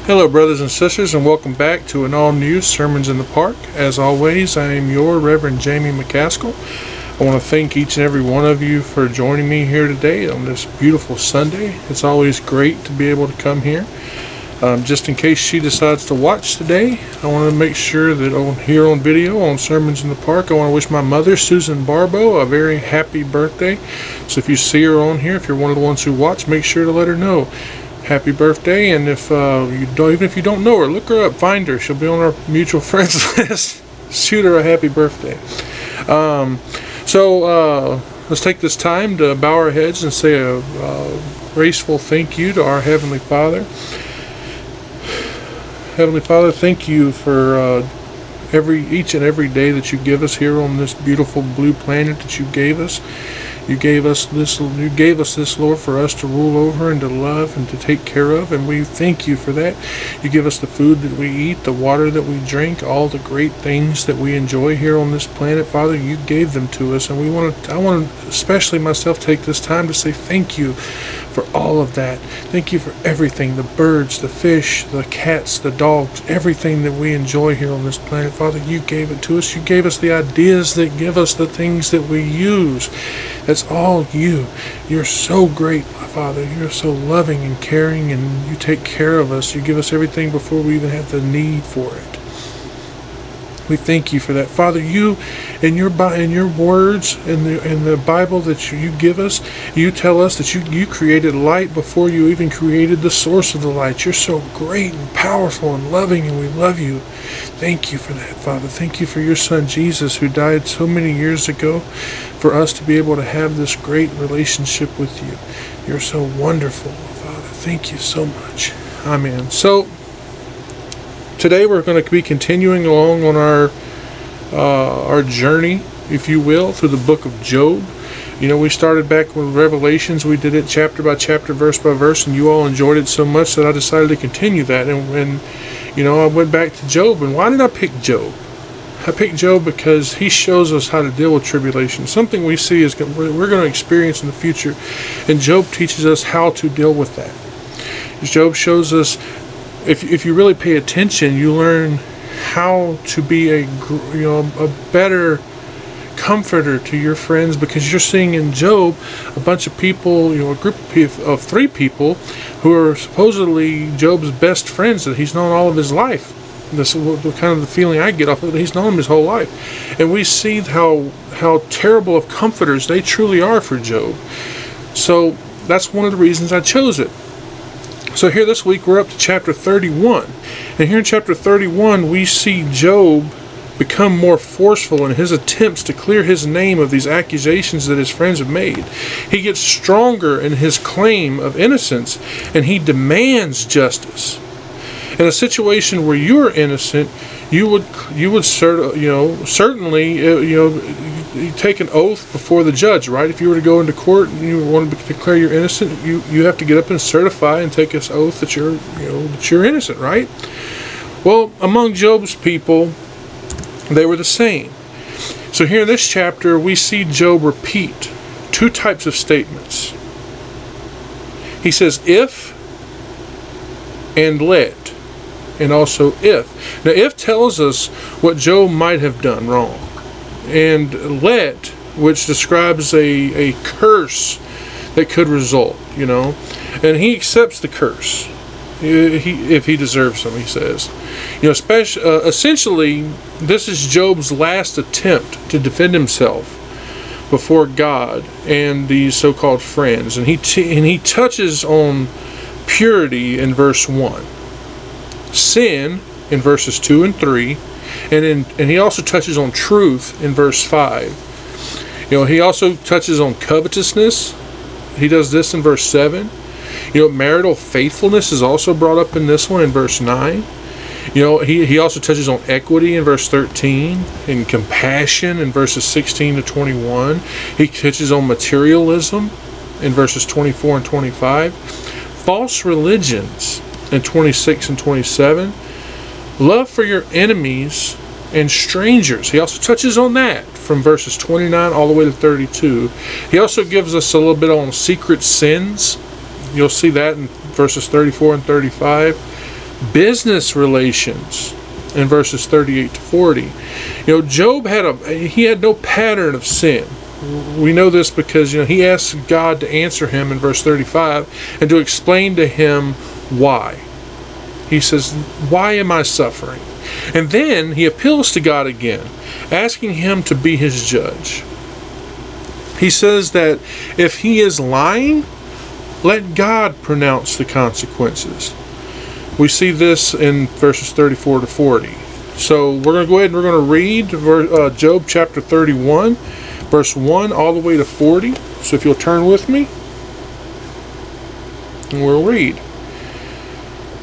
Hello brothers and sisters, and welcome back to an all-new Sermons in the Park. As always, I am your Reverend Jamie McCaskill. I want to thank each and every one of you for joining me here today on this beautiful Sunday. It's always great to be able to come here. Just in case she decides to watch today, I want to make sure that here on video on Sermons in the Park, I want to wish my mother, Susan Barbeau, a very happy birthday. So if you see her on here, if you're one of the ones who watch, make sure to let her know happy birthday. And if even if you don't know her, look her up, find her. She'll be on our mutual friends list. Shoot her a happy birthday. So let's take this time to bow our heads and say a graceful thank you to our Heavenly Father. Heavenly Father, thank you for each and every day that you give us here on this beautiful blue planet that you gave us. You gave us this, Lord, for us to rule over and to love and to take care of, and we thank you for that. You give us the food that we eat, the water that we drink, all the great things that we enjoy here on this planet. Father, you gave them to us, and I want to, especially myself, take this time to say thank you for all of that. Thank you for everything, the birds, the fish, the cats, the dogs, everything that we enjoy here on this planet. Father, you gave it to us. You gave us the ideas that give us the things that we use. That's all you. You're so great, my Father. You're so loving and caring, and you take care of us. You give us everything before we even have the need for it. We thank you for that, Father. You, in your words, in the Bible that you give us, you tell us that you created light before you even created the source of the light. You're so great and powerful and loving, and we love you. Thank you for that, Father. Thank you for your Son Jesus, who died so many years ago, for us to be able to have this great relationship with you. You're so wonderful, Father. Thank you so much. Amen. So today we're going to be continuing along on our journey, if you will, through the book of Job. You know, we started back with Revelations. We did it chapter by chapter, verse by verse, and you all enjoyed it so much that I decided to continue that. And you know, I went back to Job. And why did I pick Job? I picked Job because he shows us how to deal with tribulation. Something we see is we're going to experience in the future, and Job teaches us how to deal with that. Job shows us, if you really pay attention, you learn how to be a better comforter to your friends, because you're seeing in Job a bunch of people, a group of three people who are supposedly Job's best friends that he's known all of his life. This is kind of the feeling I get off of it. He's known him his whole life, and we see how terrible of comforters they truly are for Job. So that's one of the reasons I chose it. So here this week we're up to chapter 31. And here in chapter 31 we see Job become more forceful in his attempts to clear his name of these accusations that his friends have made. He gets stronger in his claim of innocence, and he demands justice. In a situation where you're innocent, you would certainly take an oath before the judge, right? If you were to go into court and you wanted to declare you're innocent, you have to get up and certify and take this oath that you're innocent, right? Well, among Job's people, they were the same. So here in this chapter, we see Job repeat two types of statements. He says, if and let, and also if. Now, if tells us what Job might have done wrong, and let, which describes a curse that could result, and he accepts the curse if he deserves them, he says. Essentially, this is Job's last attempt to defend himself before God and these so-called friends, and he touches on purity in verse 1, sin in verses 2 and 3, and he also touches on truth in verse 5. He also touches on covetousness. He does this in verse 7. Marital faithfulness is also brought up in this one in verse 9. He also touches on equity in verse 13, and compassion in verses 16 to 21. He touches on materialism in verses 24 and 25. False religions in 26 and 27. Love for your enemies and strangers. He also touches on that from verses 29 all the way to 32. He also gives us a little bit on secret sins. You'll see that in verses 34 and 35. business relations in verses 38 to 40. Job had no pattern of sin. We know this because he asked God to answer him in verse 35 and to explain to him why. He says, why am I suffering? And then he appeals to God again, asking him to be his judge. He says that if he is lying, let God pronounce the consequences. We see this in verses 34 to 40. So we're going to go ahead and we're going to read Job chapter 31, verse 1 all the way to 40. So if you'll turn with me, and we'll read.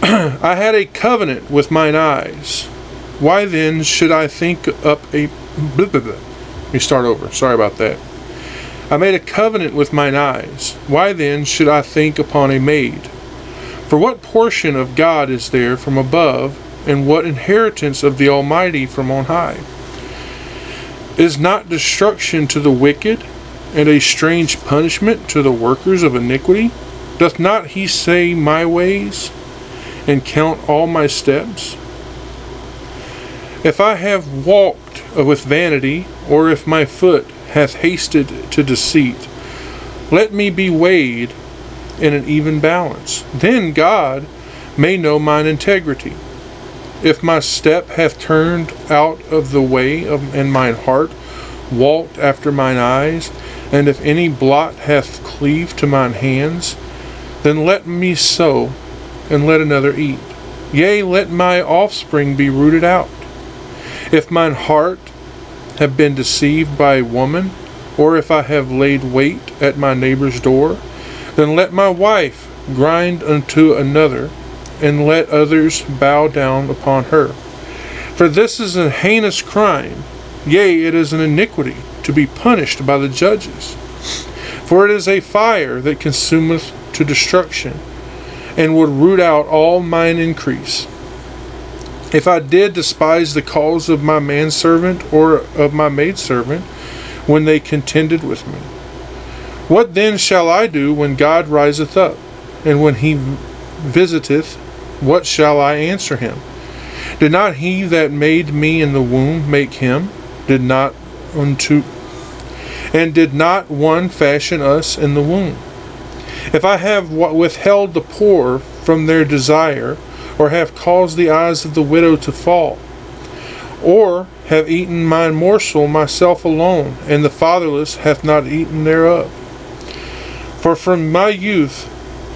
I had a covenant with mine eyes. Why then should I think up a... Let me start over. Sorry about that. I made a covenant with mine eyes. Why then should I think upon a maid? For what portion of God is there from above, and what inheritance of the Almighty from on high? Is not destruction to the wicked, and a strange punishment to the workers of iniquity? Doth not he say my ways, and count all my steps? If I have walked with vanity, or if my foot hath hasted to deceit, let me be weighed in an even balance. Then God may know mine integrity. If my step hath turned out of the way and mine heart walked after mine eyes, and if any blot hath cleaved to mine hands, then let me sow, and let another eat. Yea, let my offspring be rooted out. If mine heart have been deceived by a woman, or if I have laid wait at my neighbor's door, then let my wife grind unto another, and let others bow down upon her. For this is a heinous crime, yea, it is an iniquity, to be punished by the judges. For it is a fire that consumeth to destruction, and would root out all mine increase. If I did despise the cause of my manservant or of my maidservant, when they contended with me, what then shall I do when God riseth up? And when he visiteth, what shall I answer him? Did not he that made me in the womb make him? Did not one fashion us in the womb? If I have withheld the poor from their desire, or have caused the eyes of the widow to fall, or have eaten my morsel myself alone, and the fatherless hath not eaten thereof. For from my youth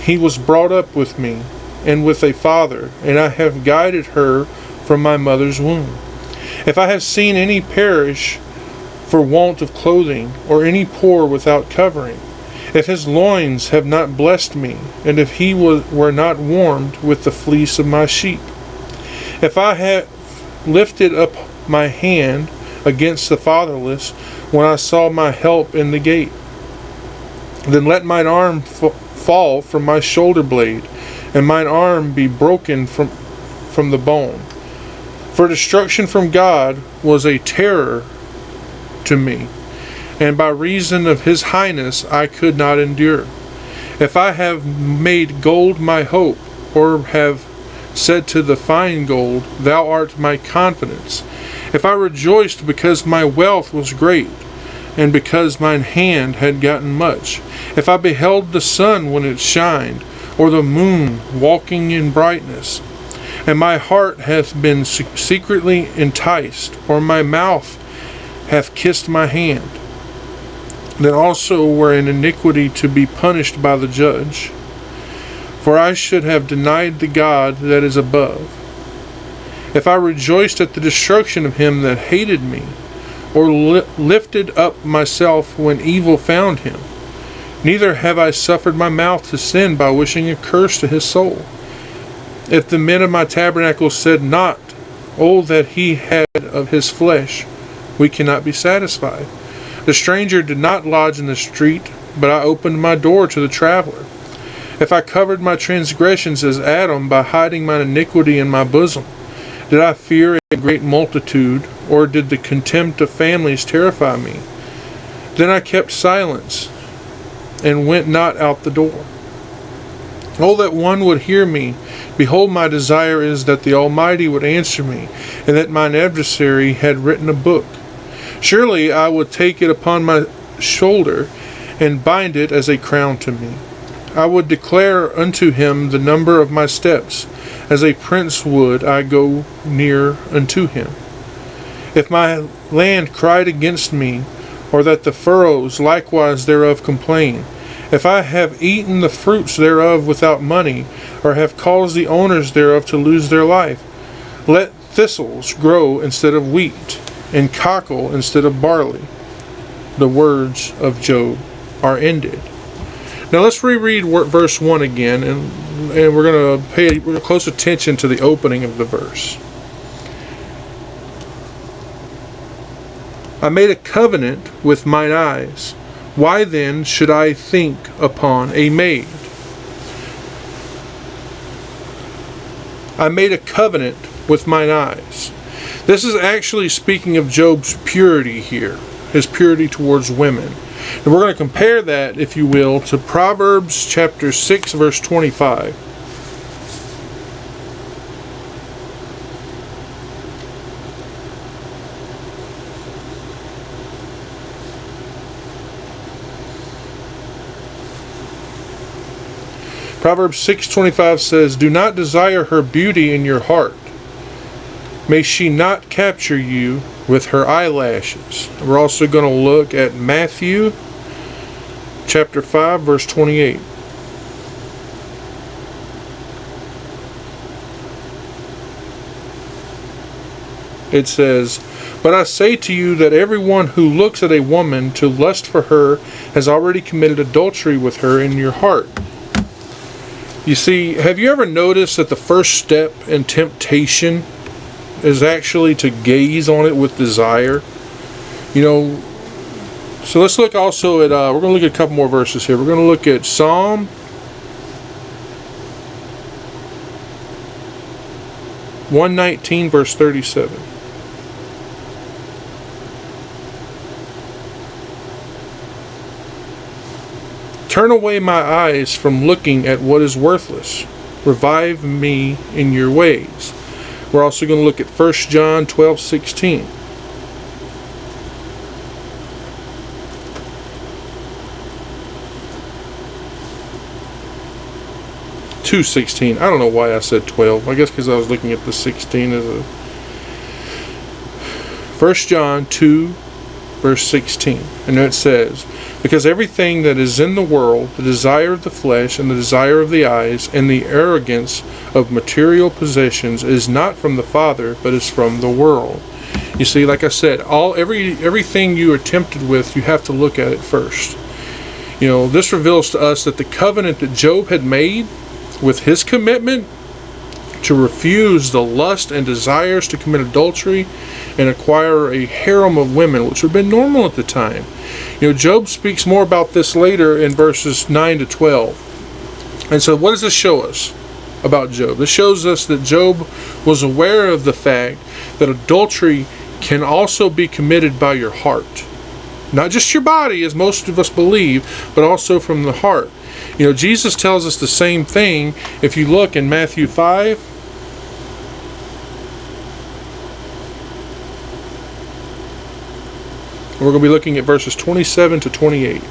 he was brought up with me, and with a father, and I have guided her from my mother's womb. If I have seen any perish for want of clothing, or any poor without covering, if his loins have not blessed me, and if he were not warmed with the fleece of my sheep, if I have lifted up my hand against the fatherless, when I saw my help in the gate, then let mine arm fall from my shoulder blade, and mine arm be broken from the bone. For destruction from God was a terror to me, and by reason of his highness I could not endure. If I have made gold my hope, or have said to the fine gold, thou art my confidence, if I rejoiced because my wealth was great, and because mine hand had gotten much, if I beheld the sun when it shined, or the moon walking in brightness, and my heart hath been secretly enticed, or my mouth hath kissed my hand, then also were in iniquity to be punished by the judge. For I should have denied the God that is above. If I rejoiced at the destruction of him that hated me, or lifted up myself when evil found him, neither have I suffered my mouth to sin by wishing a curse to his soul. If the men of my tabernacle said not, O that he had of his flesh, we cannot be satisfied. The stranger did not lodge in the street, but I opened my door to the traveler. If I covered my transgressions as Adam by hiding mine iniquity in my bosom, did I fear a great multitude, or did the contempt of families terrify me? Then I kept silence, and went not out the door. Oh, that one would hear me. Behold, my desire is that the Almighty would answer me, and that mine adversary had written a book. Surely I would take it upon my shoulder, and bind it as a crown to me. I would declare unto him the number of my steps. As a prince would I go near unto him. If my land cried against me, or that the furrows likewise thereof complain, if I have eaten the fruits thereof without money, or have caused the owners thereof to lose their life, let thistles grow instead of wheat, and cockle instead of barley. The words of Job are ended. Now let's reread verse 1 again, and we're going to pay close attention to the opening of the verse. I made a covenant with mine eyes. Why then should I think upon a maid? I made a covenant with mine eyes. This is actually speaking of Job's purity here, his purity towards women. And we're going to compare that, if you will, to Proverbs chapter 6, verse 25. Proverbs 6:25 says, "Do not desire her beauty in your heart. May she not capture you with her eyelashes." We're also going to look at Matthew chapter 5, verse 28. It says, "But I say to you that everyone who looks at a woman to lust for her has already committed adultery with her in your heart." You see, have you ever noticed that the first step in temptation is actually to gaze on it with desire? You know, so let's look also at, we're going to look at a couple more verses here. We're going to look at Psalm 119, verse 37. Turn away my eyes from looking at what is worthless. Revive me in your ways. We're also going to look at 1 John 12:16. I don't know why I said 12. I guess because I was looking at the 16 as a... 1 John 2, verse 16. And it says, "Because everything that is in the world, the desire of the flesh and the desire of the eyes and the arrogance of material possessions is not from the Father, but is from the world." You see, like I said, everything you are tempted with, you have to look at it first. You know, this reveals to us that the covenant that Job had made with his commitment to refuse the lust and desires to commit adultery and acquire a harem of women, which would have been normal at the time. You know, Job speaks more about this later in verses 9 to 12. And so what does this show us about Job? This shows us that Job was aware of the fact that adultery can also be committed by your heart. Not just your body, as most of us believe, but also from the heart. You know, Jesus tells us the same thing if you look in Matthew 5. We're going to be looking at verses 27 to 28.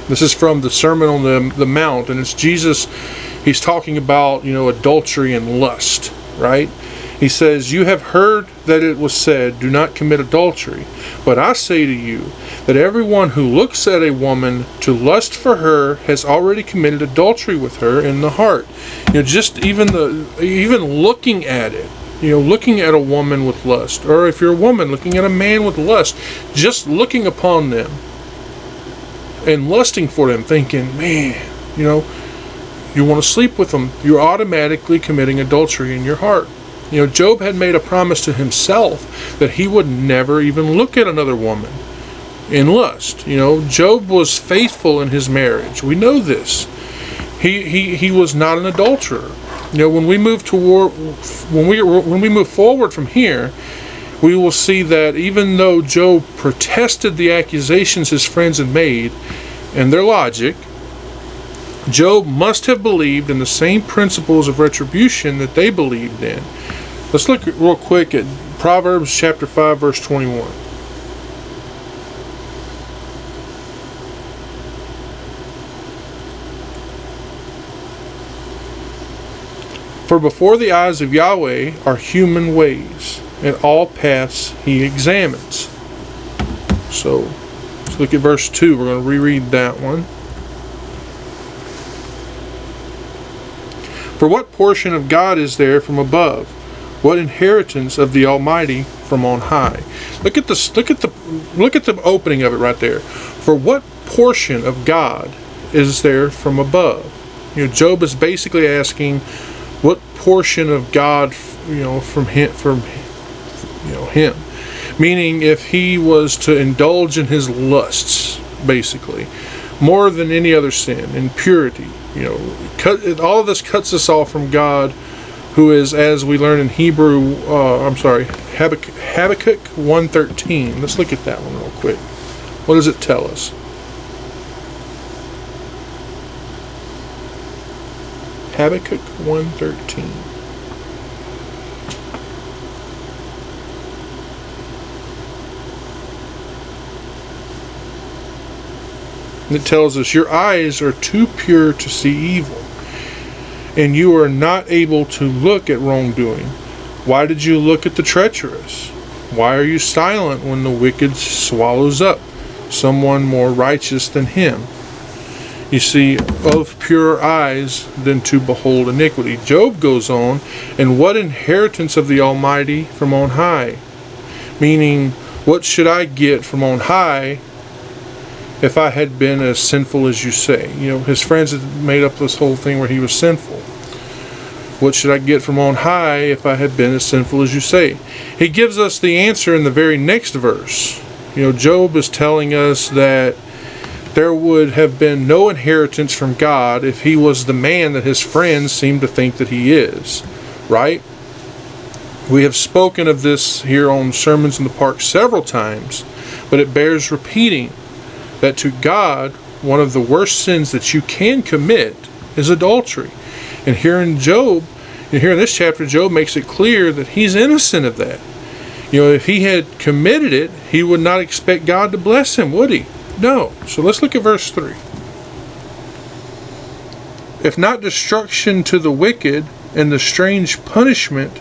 This is from the Sermon on the Mount, and it's Jesus. He's talking about, you know, adultery and lust, right? He says, "You have heard that it was said, 'Do not commit adultery.' But I say to you that everyone who looks at a woman to lust for her has already committed adultery with her in the heart." You know, just even looking at it, you know, looking at a woman with lust, or if you're a woman looking at a man with lust, just looking upon them and lusting for them, thinking, man, you know, you want to sleep with them, you're automatically committing adultery in your heart. You know, Job had made a promise to himself that he would never even look at another woman in lust. You know, Job was faithful in his marriage. We know this. He was not an adulterer. You know, when we move forward from here, we will see that even though Job protested the accusations his friends had made and their logic, Job must have believed in the same principles of retribution that they believed in. Let's look real quick at Proverbs chapter 5, verse 21. For before the eyes of Yahweh are human ways, and all paths he examines. So, let's look at verse 2. We're going to reread that one. For what portion of God is there from above? What inheritance of the Almighty from on high? Look at this. Look at the opening of it right there. For what portion of God is there from above? Job is basically asking, what portion of God, from him, meaning if he was to indulge in his lusts, basically, more than any other sin, impurity. All of this cuts us off from God, who is, as we learn in Habakkuk 1:13. Let's look at that one real quick. What does it tell us? Habakkuk 1:13. It tells us, your eyes are too pure to see evil, and you are not able to look at wrongdoing. Why did you look at the treacherous? Why are you silent when the wicked swallows up someone more righteous than him? You see, of purer eyes than to behold iniquity. Job goes on, and what inheritance of the Almighty from on high? Meaning, what should I get from on high if I had been as sinful as you say? His friends had made up this whole thing where he was sinful. What should I get from on high if I had been as sinful as you say? He gives us the answer in the very next verse. Job is telling us that there would have been no inheritance from God if he was the man that his friends seem to think that he is. Right? We have spoken of this here on Sermons in the Park several times, but it bears repeating that to God, one of the worst sins that you can commit is adultery. And here in this chapter, Job makes it clear that he's innocent of that. If he had committed it, he would not expect God to bless him, would he? No. So let's look at verse 3. If not destruction to the wicked, and the strange punishment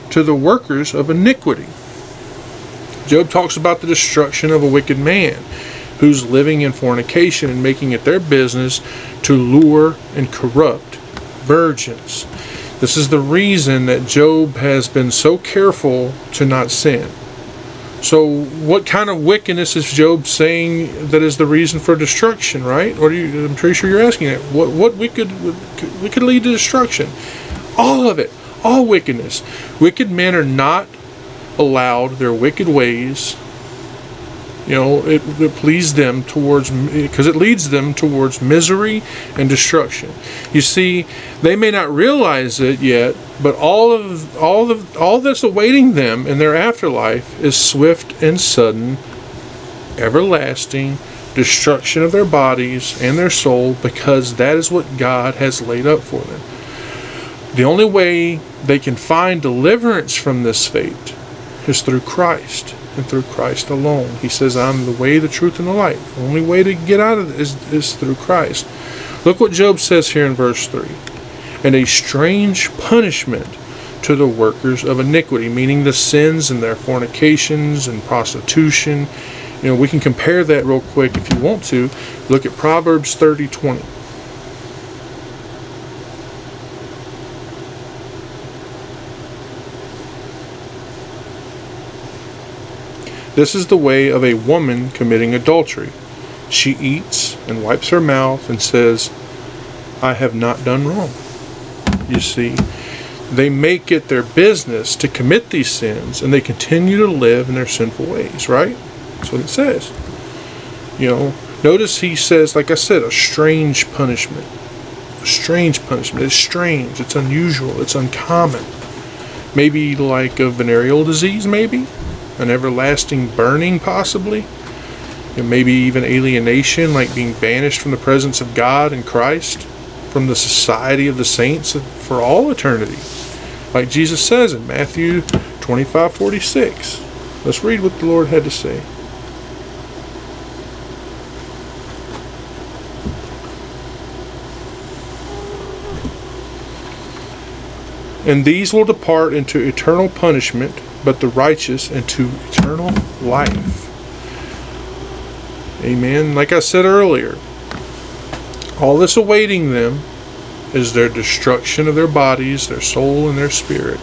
to the workers of iniquity. Job talks about the destruction of a wicked man who's living in fornication and making it their business to lure and corrupt virgins. This is the reason that Job has been so careful to not sin. So what kind of wickedness is Job saying that is the reason for destruction, right? I'm pretty sure you're asking that. What wicked lead to destruction? All of it. All wickedness. Wicked men are not allowed their wicked ways. It pleases them because it leads them towards misery and destruction. You see, they may not realize it yet, but all that's awaiting them in their afterlife is swift and sudden, everlasting destruction of their bodies and their soul, because that is what God has laid up for them. The only way they can find deliverance from this fate is through Christ. And through Christ alone. He says, I'm the way, the truth, and the light. The only way to get out of this is through Christ. Look what Job says here in verse 3. And a strange punishment to the workers of iniquity, meaning the sins and their fornications and prostitution. We can compare that real quick if you want to. Look at Proverbs 30:20. This is the way of a woman committing adultery. She eats and wipes her mouth and says, I have not done wrong. You see, they make it their business to commit these sins, and they continue to live in their sinful ways, right? That's what it says. Notice he says, like I said, a strange punishment. A strange punishment. It's strange. It's unusual. It's uncommon. Maybe like a venereal disease, maybe? An everlasting burning, possibly. Maybe even alienation, like being banished from the presence of God in Christ. from the society of the saints for all eternity. Like Jesus says in Matthew 25:46. Let's read what the Lord had to say. And these will depart into eternal punishment, but the righteous into eternal life. Amen. Like I said earlier, all this awaiting them is their destruction of their bodies, their soul, and their spirit.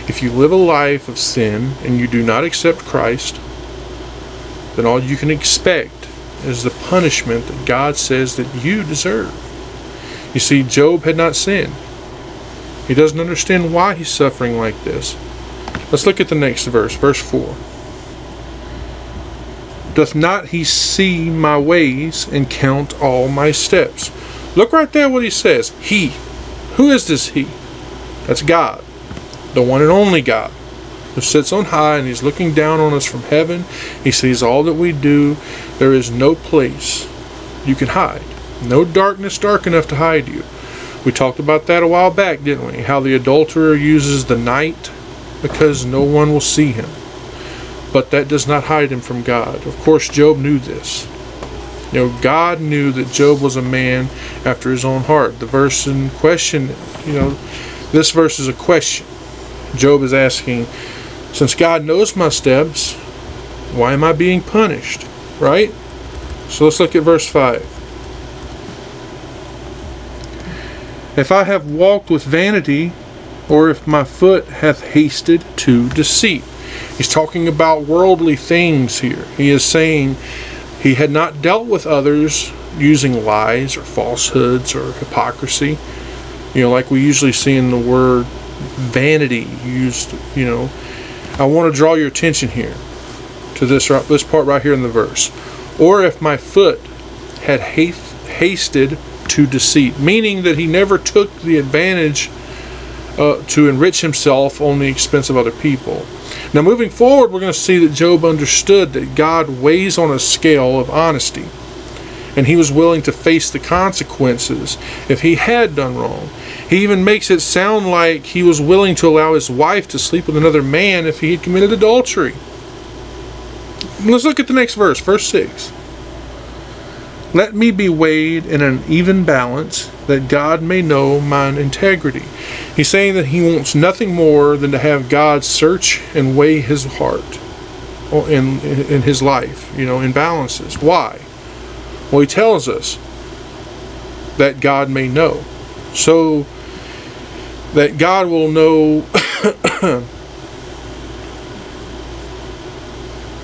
If you live a life of sin and you do not accept Christ, then all you can expect is the punishment that God says that you deserve. You see, Job had not sinned. He doesn't understand why he's suffering like this. Let's look at the next verse, verse 4. Doth not he see my ways and count all my steps? Look right there what he says. He. Who is this he? That's God. The one and only God, who sits on high and he's looking down on us from heaven. He sees all that we do. There is no place you can hide. No darkness dark enough to hide you. We talked about that a while back, didn't we? How the adulterer uses the night because no one will see him. But that does not hide him from God. Of course, Job knew this. God knew that Job was a man after his own heart. The verse in question, this verse is a question. Job is asking, since God knows my steps, why am I being punished? Right? So let's look at verse 5. If I have walked with vanity, or if my foot hath hasted to deceit. He's talking about worldly things here. He is saying he had not dealt with others using lies or falsehoods or hypocrisy. Like we usually see in the word vanity used, I want to draw your attention here to this part right here in the verse. Or if my foot had hasted to deceit, meaning that he never took the advantage to enrich himself on the expense of other people. Now moving forward, we're going to see that Job understood that God weighs on a scale of honesty, and he was willing to face the consequences if he had done wrong. He even makes it sound like he was willing to allow his wife to sleep with another man if he had committed adultery. Let's look at the next verse, verse 6. Let me be weighed in an even balance, that God may know mine integrity. He's saying that he wants nothing more than to have God search and weigh his heart in his life, in balances. Why? Well, he tells us that God may know. So that God will know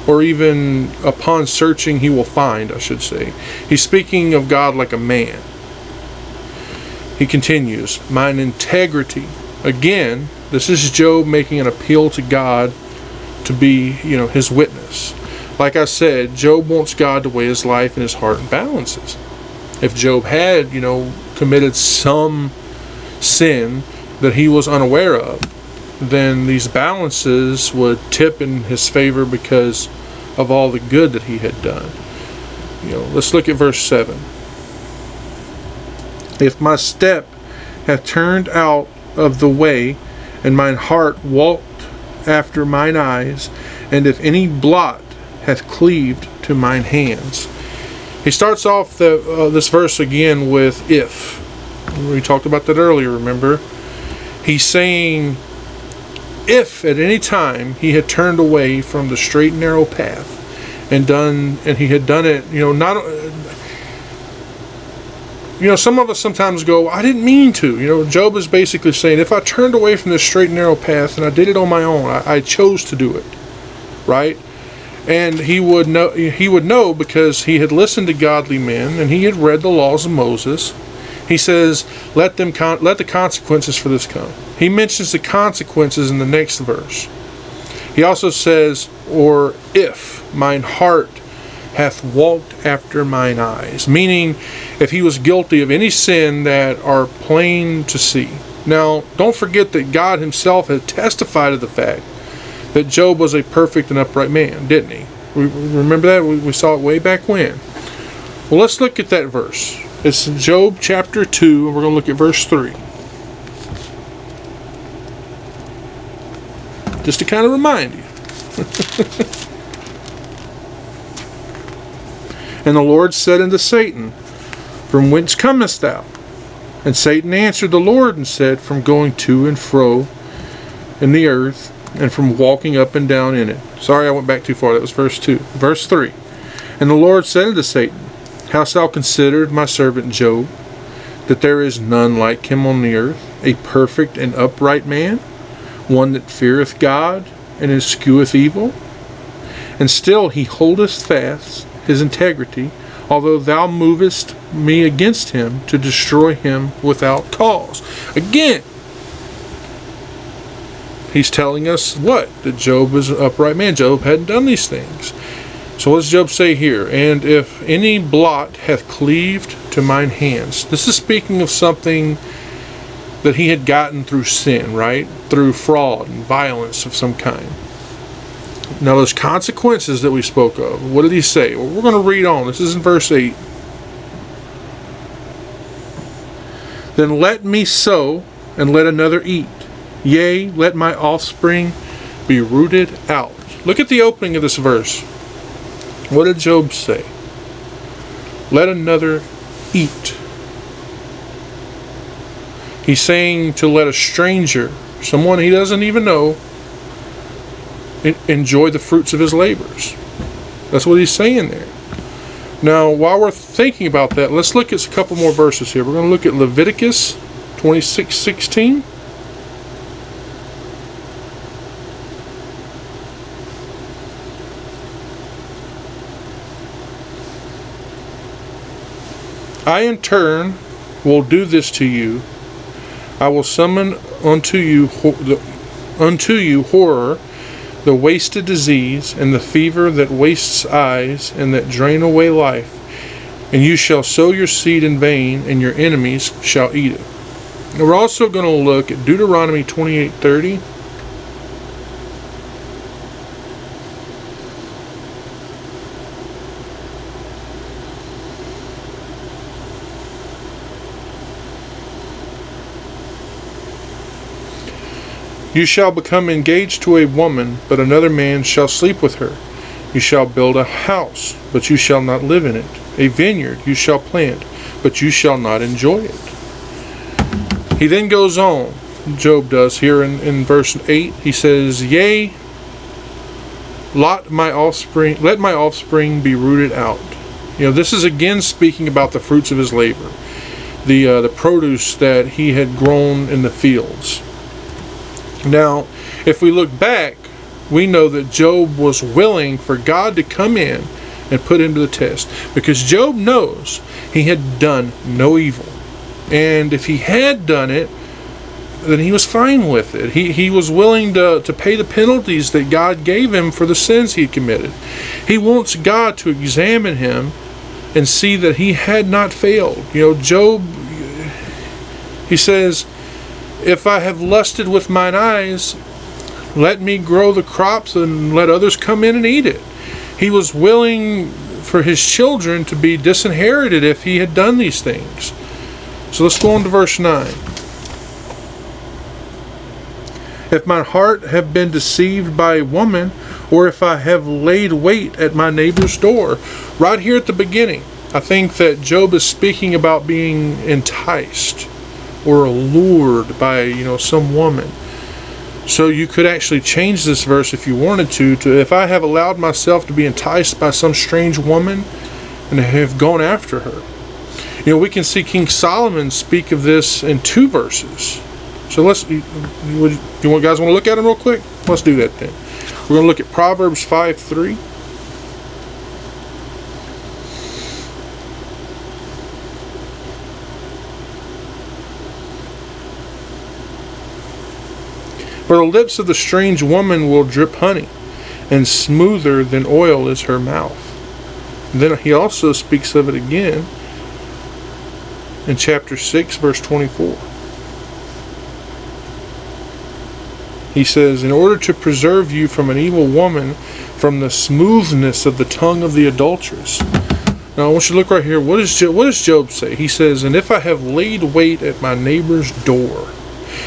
or even upon searching he will find, I should say. He's speaking of God like a man. He continues, mine integrity. Again, this is Job making an appeal to God to be, his witness. Like I said, Job wants God to weigh his life and his heart in balances. If Job had, committed some sin that he was unaware of, then these balances would tip in his favor because of all the good that he had done. Let's look at verse 7. If my step hath turned out of the way, and mine heart walked after mine eyes, and if any blot hath cleaved to mine hands. He starts off this verse again with if. We talked about that earlier, remember? He's saying, if at any time he had turned away from the straight and narrow path and he had done it, some of us sometimes go, I didn't mean to. Job is basically saying, if I turned away from this straight and narrow path and I did it on my own, I chose to do it, right? And he would know because he had listened to godly men and he had read the laws of Moses. He says, let the consequences for this come. He mentions the consequences in the next verse. He also says, or if mine heart hath walked after mine eyes, meaning if he was guilty of any sin that are plain to see. Now, don't forget that God himself had testified to the fact that Job was a perfect and upright man, didn't he? Remember that? We saw it way back when. Well, let's look at that verse. It's Job chapter 2, and we're going to look at verse 3. Just to kind of remind you. And the Lord said unto Satan, From whence comest thou? And Satan answered the Lord and said, From going to and fro in the earth, and from walking up and down in it. Sorry, I went back too far. That was verse 2. Verse 3. And the Lord said unto Satan, Hast thou considered my servant Job, that there is none like him on the earth, a perfect and upright man, one that feareth God, and escheweth evil? And still he holdeth fast his integrity, although thou movest me against him to destroy him without cause. Again, he's telling us what? That Job is an upright man. Job hadn't done these things. So what does Job say here? And if any blot hath cleaved to mine hands. This is speaking of something that he had gotten through sin, right? Through fraud and violence of some kind. Now those consequences that we spoke of, what did he say? Well, we're going to read on. This is in verse 8. Then let me sow, and let another eat. Yea, let my offspring be rooted out. Look at the opening of this verse. What did Job say? Let another eat. He's saying to let a stranger, someone he doesn't even know, enjoy the fruits of his labors. That's what he's saying there. Now, while we're thinking about that, let's look at a couple more verses here. We're going to look at Leviticus 26:16. I in turn will do this to you. I will summon unto you horror, the wasted disease, and the fever that wastes eyes, and that drain away life. And you shall sow your seed in vain, and your enemies shall eat it. And we're also going to look at Deuteronomy 28:30. You shall become engaged to a woman, but another man shall sleep with her. You shall build a house, but you shall not live in it. A vineyard you shall plant, but you shall not enjoy it. He then goes on, Job does, here in verse 8. He says, Yea, let my offspring be rooted out. You know, this is again speaking about the fruits of his labor, the produce that he had grown in the fields. Now, if we look back, we know that Job was willing for God to come in and put him to the test, because Job knows he had done no evil. And if he had done it, then he was fine with it. He was willing to pay the penalties that God gave him for the sins he committed. He wants God to examine him and see that he had not failed. You know, Job, he says, if I have lusted with mine eyes, let me grow the crops and let others come in and eat it. He was willing for his children to be disinherited if he had done these things. So let's go on to verse 9. If my heart have been deceived by a woman, or if I have laid wait at my neighbor's door. Right here at the beginning, I think that Job is speaking about being enticed or allured by, some woman. So you could actually change this verse if you wanted to if I have allowed myself to be enticed by some strange woman and have gone after her. We can see King Solomon speak of this in 2 verses. So guys want to look at them real quick? Let's do that then. We're going to look at Proverbs 5:3. For the lips of the strange woman will drip honey, and smoother than oil is her mouth. And then he also speaks of it again in chapter 6, verse 24. He says, in order to preserve you from an evil woman, from the smoothness of the tongue of the adulteress. Now I want you to look right here. What does Job say? He says, "And if I have laid wait at my neighbor's door."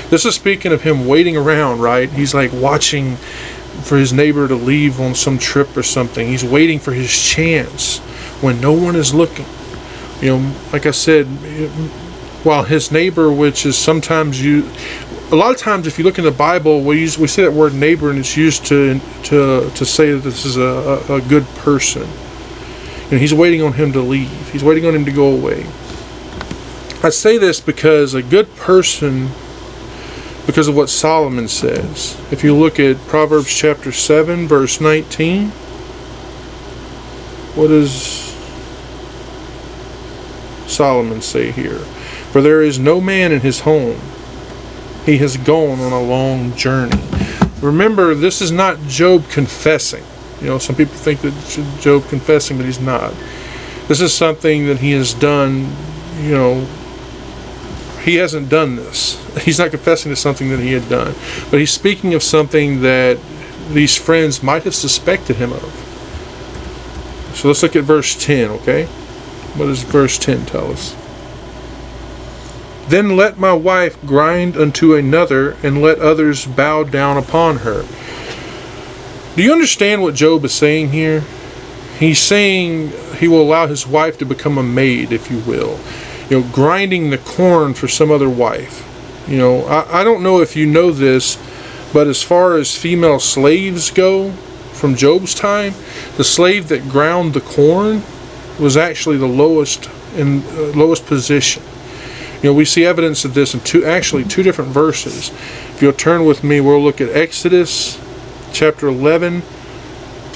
This is speaking of him waiting around, right? He's like watching for his neighbor to leave on some trip or something. He's waiting for his chance when no one is looking. Like I said, while his neighbor, which is sometimes a lot of times if you look in the Bible, we say that word neighbor, and it's used to say that this is a good person. He's waiting on him to leave. He's waiting on him to go away. I say this because a good person, because of what Solomon says. If you look at Proverbs chapter 7, verse 19, what does Solomon say here? "For there is no man in his home. He has gone on a long journey." Remember, this is not Job confessing. Some people think that Job confessing, but he's not. This is something that he has done. He hasn't done this. He's not confessing to something that he had done. But he's speaking of something that these friends might have suspected him of. So let's look at verse 10, okay? What does verse 10 tell us? "Then let my wife grind unto another, and let others bow down upon her." Do you understand what Job is saying here? He's saying he will allow his wife to become a maid, if you will. Grinding the corn for some other wife. I don't know if you know this, but as far as female slaves go, from Job's time, the slave that ground the corn was actually the lowest position. We see evidence of this in two different verses. If you'll turn with me, we'll look at Exodus chapter 11,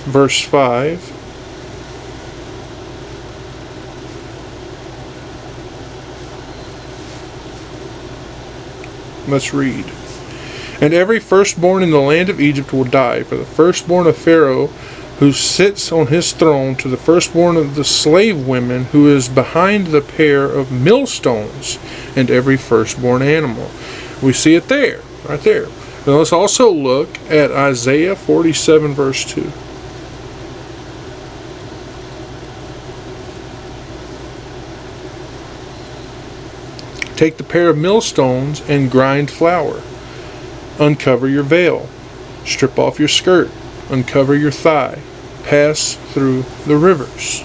verse 5. Let's read. "And every firstborn in the land of Egypt will die, for the firstborn of Pharaoh who sits on his throne, to the firstborn of the slave women who is behind the pair of millstones, and every firstborn animal." We see it there, right there. Now let's also look at Isaiah 47, verse 2. "Take the pair of millstones and grind flour. Uncover your veil. Strip off your skirt. Uncover your thigh. Pass through the rivers."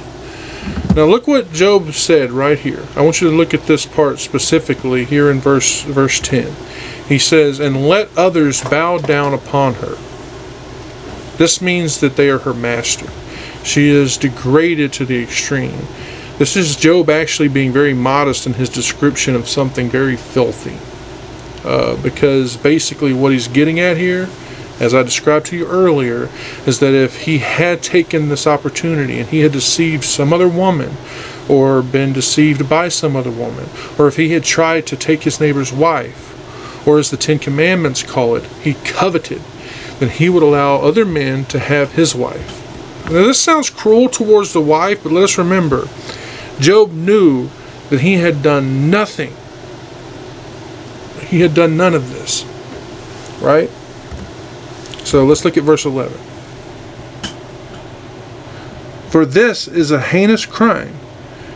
Now look what Job said right here. I want you to look at this part specifically here in verse 10. He says, "And let others bow down upon her." This means that they are her master. She is degraded to the extreme. This is Job actually being very modest in his description of something very filthy. Because basically what he's getting at here, as I described to you earlier, is that if he had taken this opportunity and he had deceived some other woman, or been deceived by some other woman, or if he had tried to take his neighbor's wife, or as the Ten Commandments call it, he coveted, then he would allow other men to have his wife. Now this sounds cruel towards the wife, but let us remember, Job knew that he had done nothing. He had done none of this. Right? So let's look at verse 11. "For this is a heinous crime,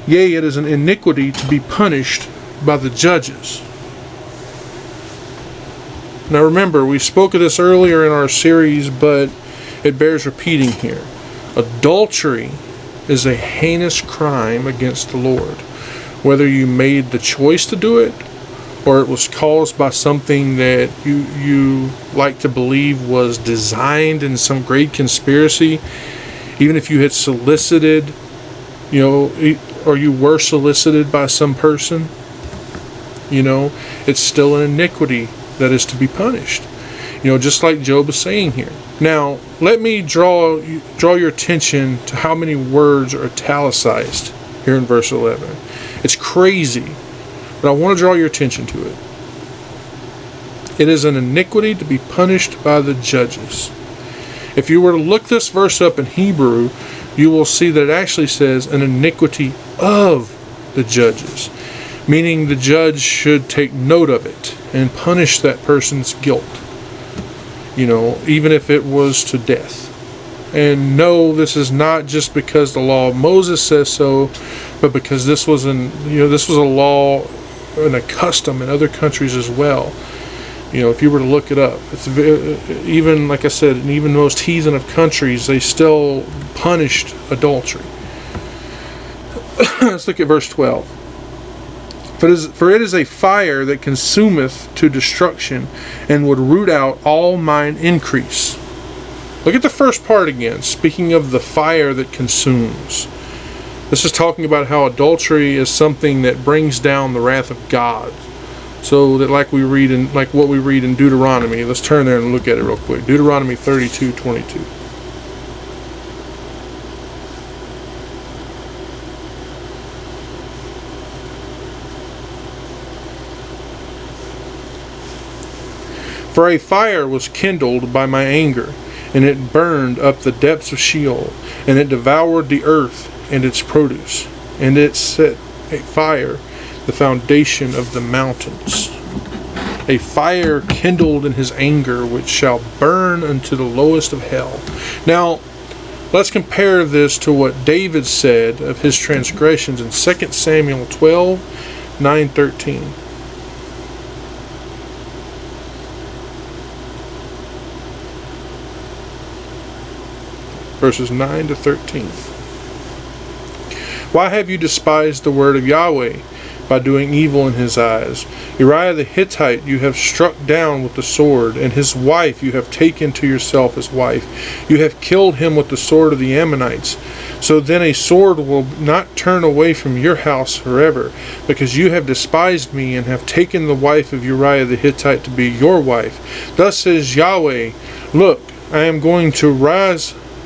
yea, it is an iniquity to be punished by the judges." Now remember, we spoke of this earlier in our series, but it bears repeating here. Adultery is a heinous crime against the Lord. Whether you made the choice to do it, or it was caused by something that you like to believe was designed in some great conspiracy, even if you had solicited, or you were solicited by some person, it's still an iniquity that is to be punished. Just like Job is saying here. Now, let me draw your attention to how many words are italicized here in verse 11. It's crazy, but I want to draw your attention to it. It is an iniquity to be punished by the judges. If you were to look this verse up in Hebrew, you will see that it actually says an iniquity of the judges, meaning the judge should take note of it and punish that person's guilt, even if it was to death. And no, this is not just because the law of Moses says so, but because this was a law and a custom in other countries as well. If you were to look it up, it's even, like I said, in even the most heathen of countries, they still punished adultery. Let's look at verse 12. For it is a fire that consumeth to destruction, and would root out all mine increase. Look at the first part again, speaking of the fire that consumes. This is talking about how adultery is something that brings down the wrath of God. So that like what we read in Deuteronomy, let's turn there and look at it real quick. Deuteronomy 32:22. For a fire was kindled by my anger, and it burned up the depths of Sheol, and it devoured the earth and its produce, and it set a fire the foundation of the mountains. A fire kindled in his anger, which shall burn unto the lowest of hell. Now, let's compare this to what David said of his transgressions in 2 Samuel 12:9-13. Verses 9 to 13. Why have you despised the word of Yahweh by doing evil in his eyes? Uriah the Hittite you have struck down with the sword, and his wife you have taken to yourself as wife. You have killed him with the sword of the Ammonites. So then a sword will not turn away from your house forever, because you have despised me, and have taken the wife of Uriah the Hittite to be your wife. Thus says Yahweh, look, I am going to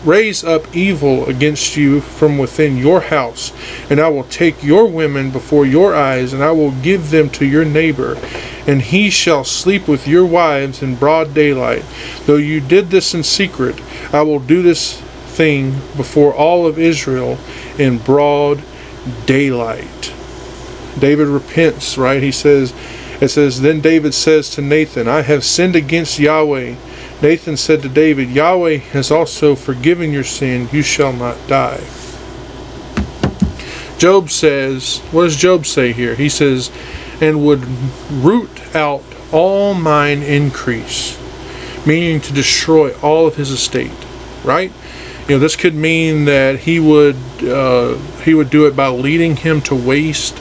raise up evil against you from within your house, and I will take your women before your eyes, and I will give them to your neighbor, and he shall sleep with your wives in broad daylight. Though you did this in secret, I will do this thing before all of Israel in broad daylight. David repents, right? It says, then David says to Nathan, I have sinned against Yahweh. Nathan said to David, Yahweh has also forgiven your sin, you shall not die. Job says, what does Job say here? He says, and would root out all mine increase, meaning to destroy all of his estate, right? This could mean that he would do it by leading him to waste,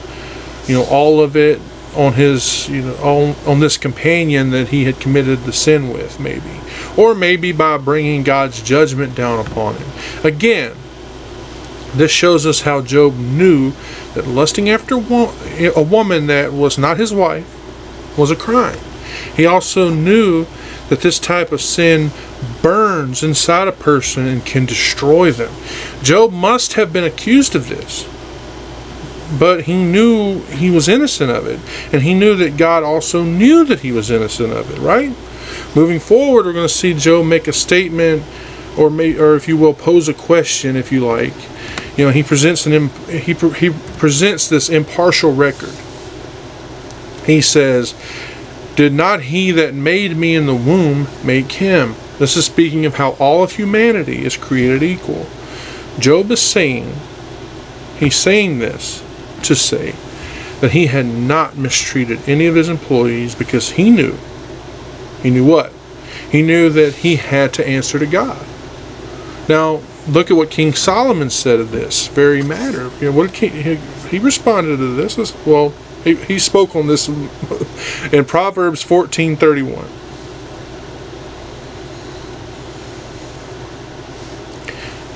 all of it on his, on this companion that he had committed the sin with, maybe. Or maybe by bringing God's judgment down upon him. Again, this shows us how Job knew that lusting after a woman that was not his wife was a crime. He also knew that this type of sin burns inside a person and can destroy them. Job must have been accused of this, but he knew he was innocent of it, and he knew that God also knew that he was innocent of it, right? Moving forward, we're going to see Job make a statement, or if you will, pose a question, if you like. He presents this impartial record. He says, did not he that made me in the womb make him? This is speaking of how all of humanity is created equal. Job is saying, he's saying this to say that he had not mistreated any of his employees, because he knew what? He knew that he had to answer to God. Now, look at what King Solomon said of this very matter. What did he responded to this? He spoke on this in Proverbs 14:31.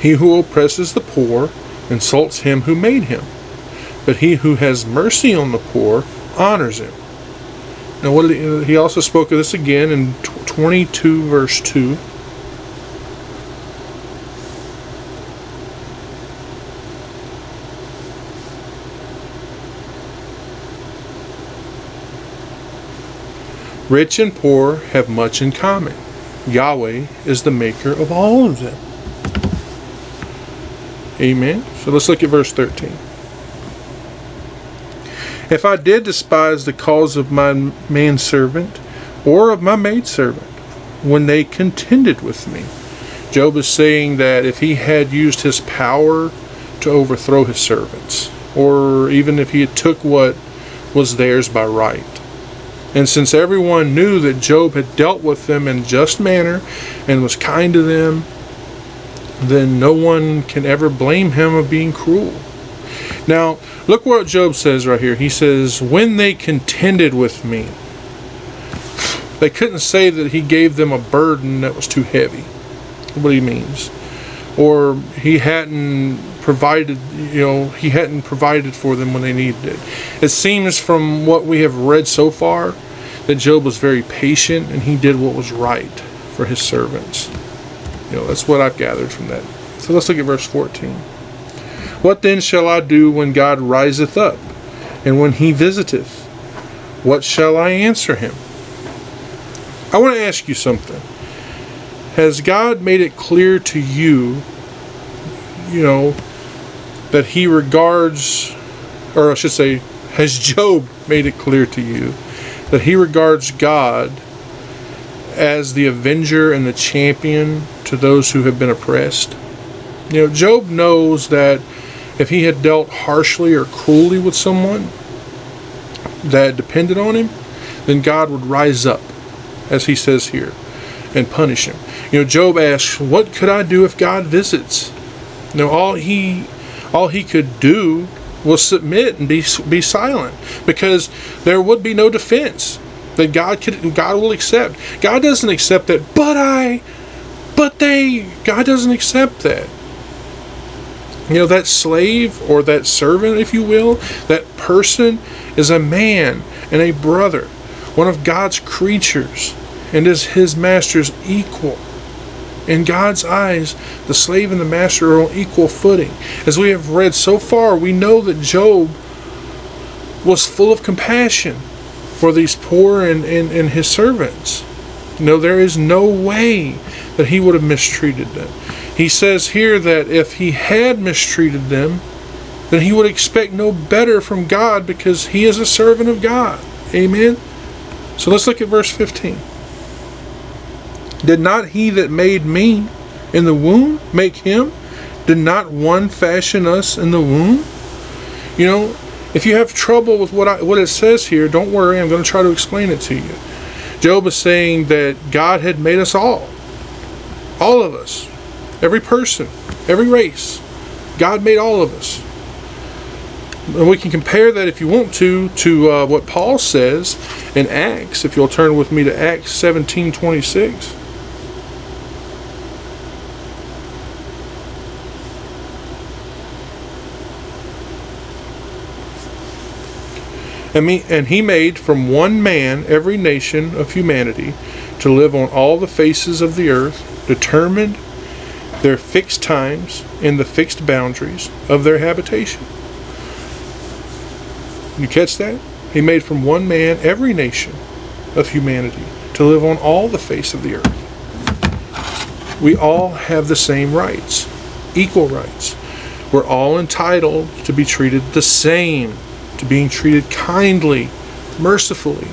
He who oppresses the poor insults him who made him, but he who has mercy on the poor honors him. Now, he also spoke of this again in 22 verse 2. Rich and poor have much in common. Yahweh is the maker of all of them. Amen. So let's look at verse 13. If I did despise the cause of my manservant or of my maidservant, when they contended with me, Job is saying that if he had used his power to overthrow his servants, or even if he had took what was theirs by right. And since everyone knew that Job had dealt with them in just manner and was kind to them, then no one can ever blame him of being cruel. Now, look what Job says right here. He says, when they contended with me. They couldn't say that he gave them a burden that was too heavy. What he means. Or he hadn't provided, he hadn't provided for them when they needed it. It seems from what we have read so far that Job was very patient and he did what was right for his servants. That's what I've gathered from that. So let's look at verse 14. What then shall I do when God riseth up, and when he visiteth? What shall I answer him? I want to ask you something. Has God made it clear to you, that he regards, or I should say, has Job made it clear to you that he regards God as the avenger and the champion to those who have been oppressed? Job knows that if he had dealt harshly or cruelly with someone that depended on him, then God would rise up, as he says here, and punish him. Job asks, what could I do if God visits? All he could do was submit and be silent, because there would be no defense that God will accept. God doesn't accept that, God doesn't accept that. That slave or that servant, if you will, that person is a man and a brother, one of God's creatures, and is his master's equal. In God's eyes, the slave and the master are on equal footing. As we have read so far, we know that Job was full of compassion for these poor and his servants. There is no way that he would have mistreated them. He says here that if he had mistreated them, then he would expect no better from God, because he is a servant of God. Amen? So let's look at verse 15. Did not he that made me in the womb make him? Did not one fashion us in the womb? If you have trouble with what it says here, don't worry, I'm going to try to explain it to you. Job is saying that God had made us all of us, every person, every race. God made all of us. And we can compare that, if you want to what Paul says in Acts. If you'll turn with me to Acts 17:26. And he made from one man every nation of humanity to live on all the faces of the earth, determined their fixed times and the fixed boundaries of their habitation. You catch that? He made from one man every nation of humanity to live on all the face of the earth. We all have the same rights, equal rights. We're all entitled to be treated the same, to being treated kindly, mercifully.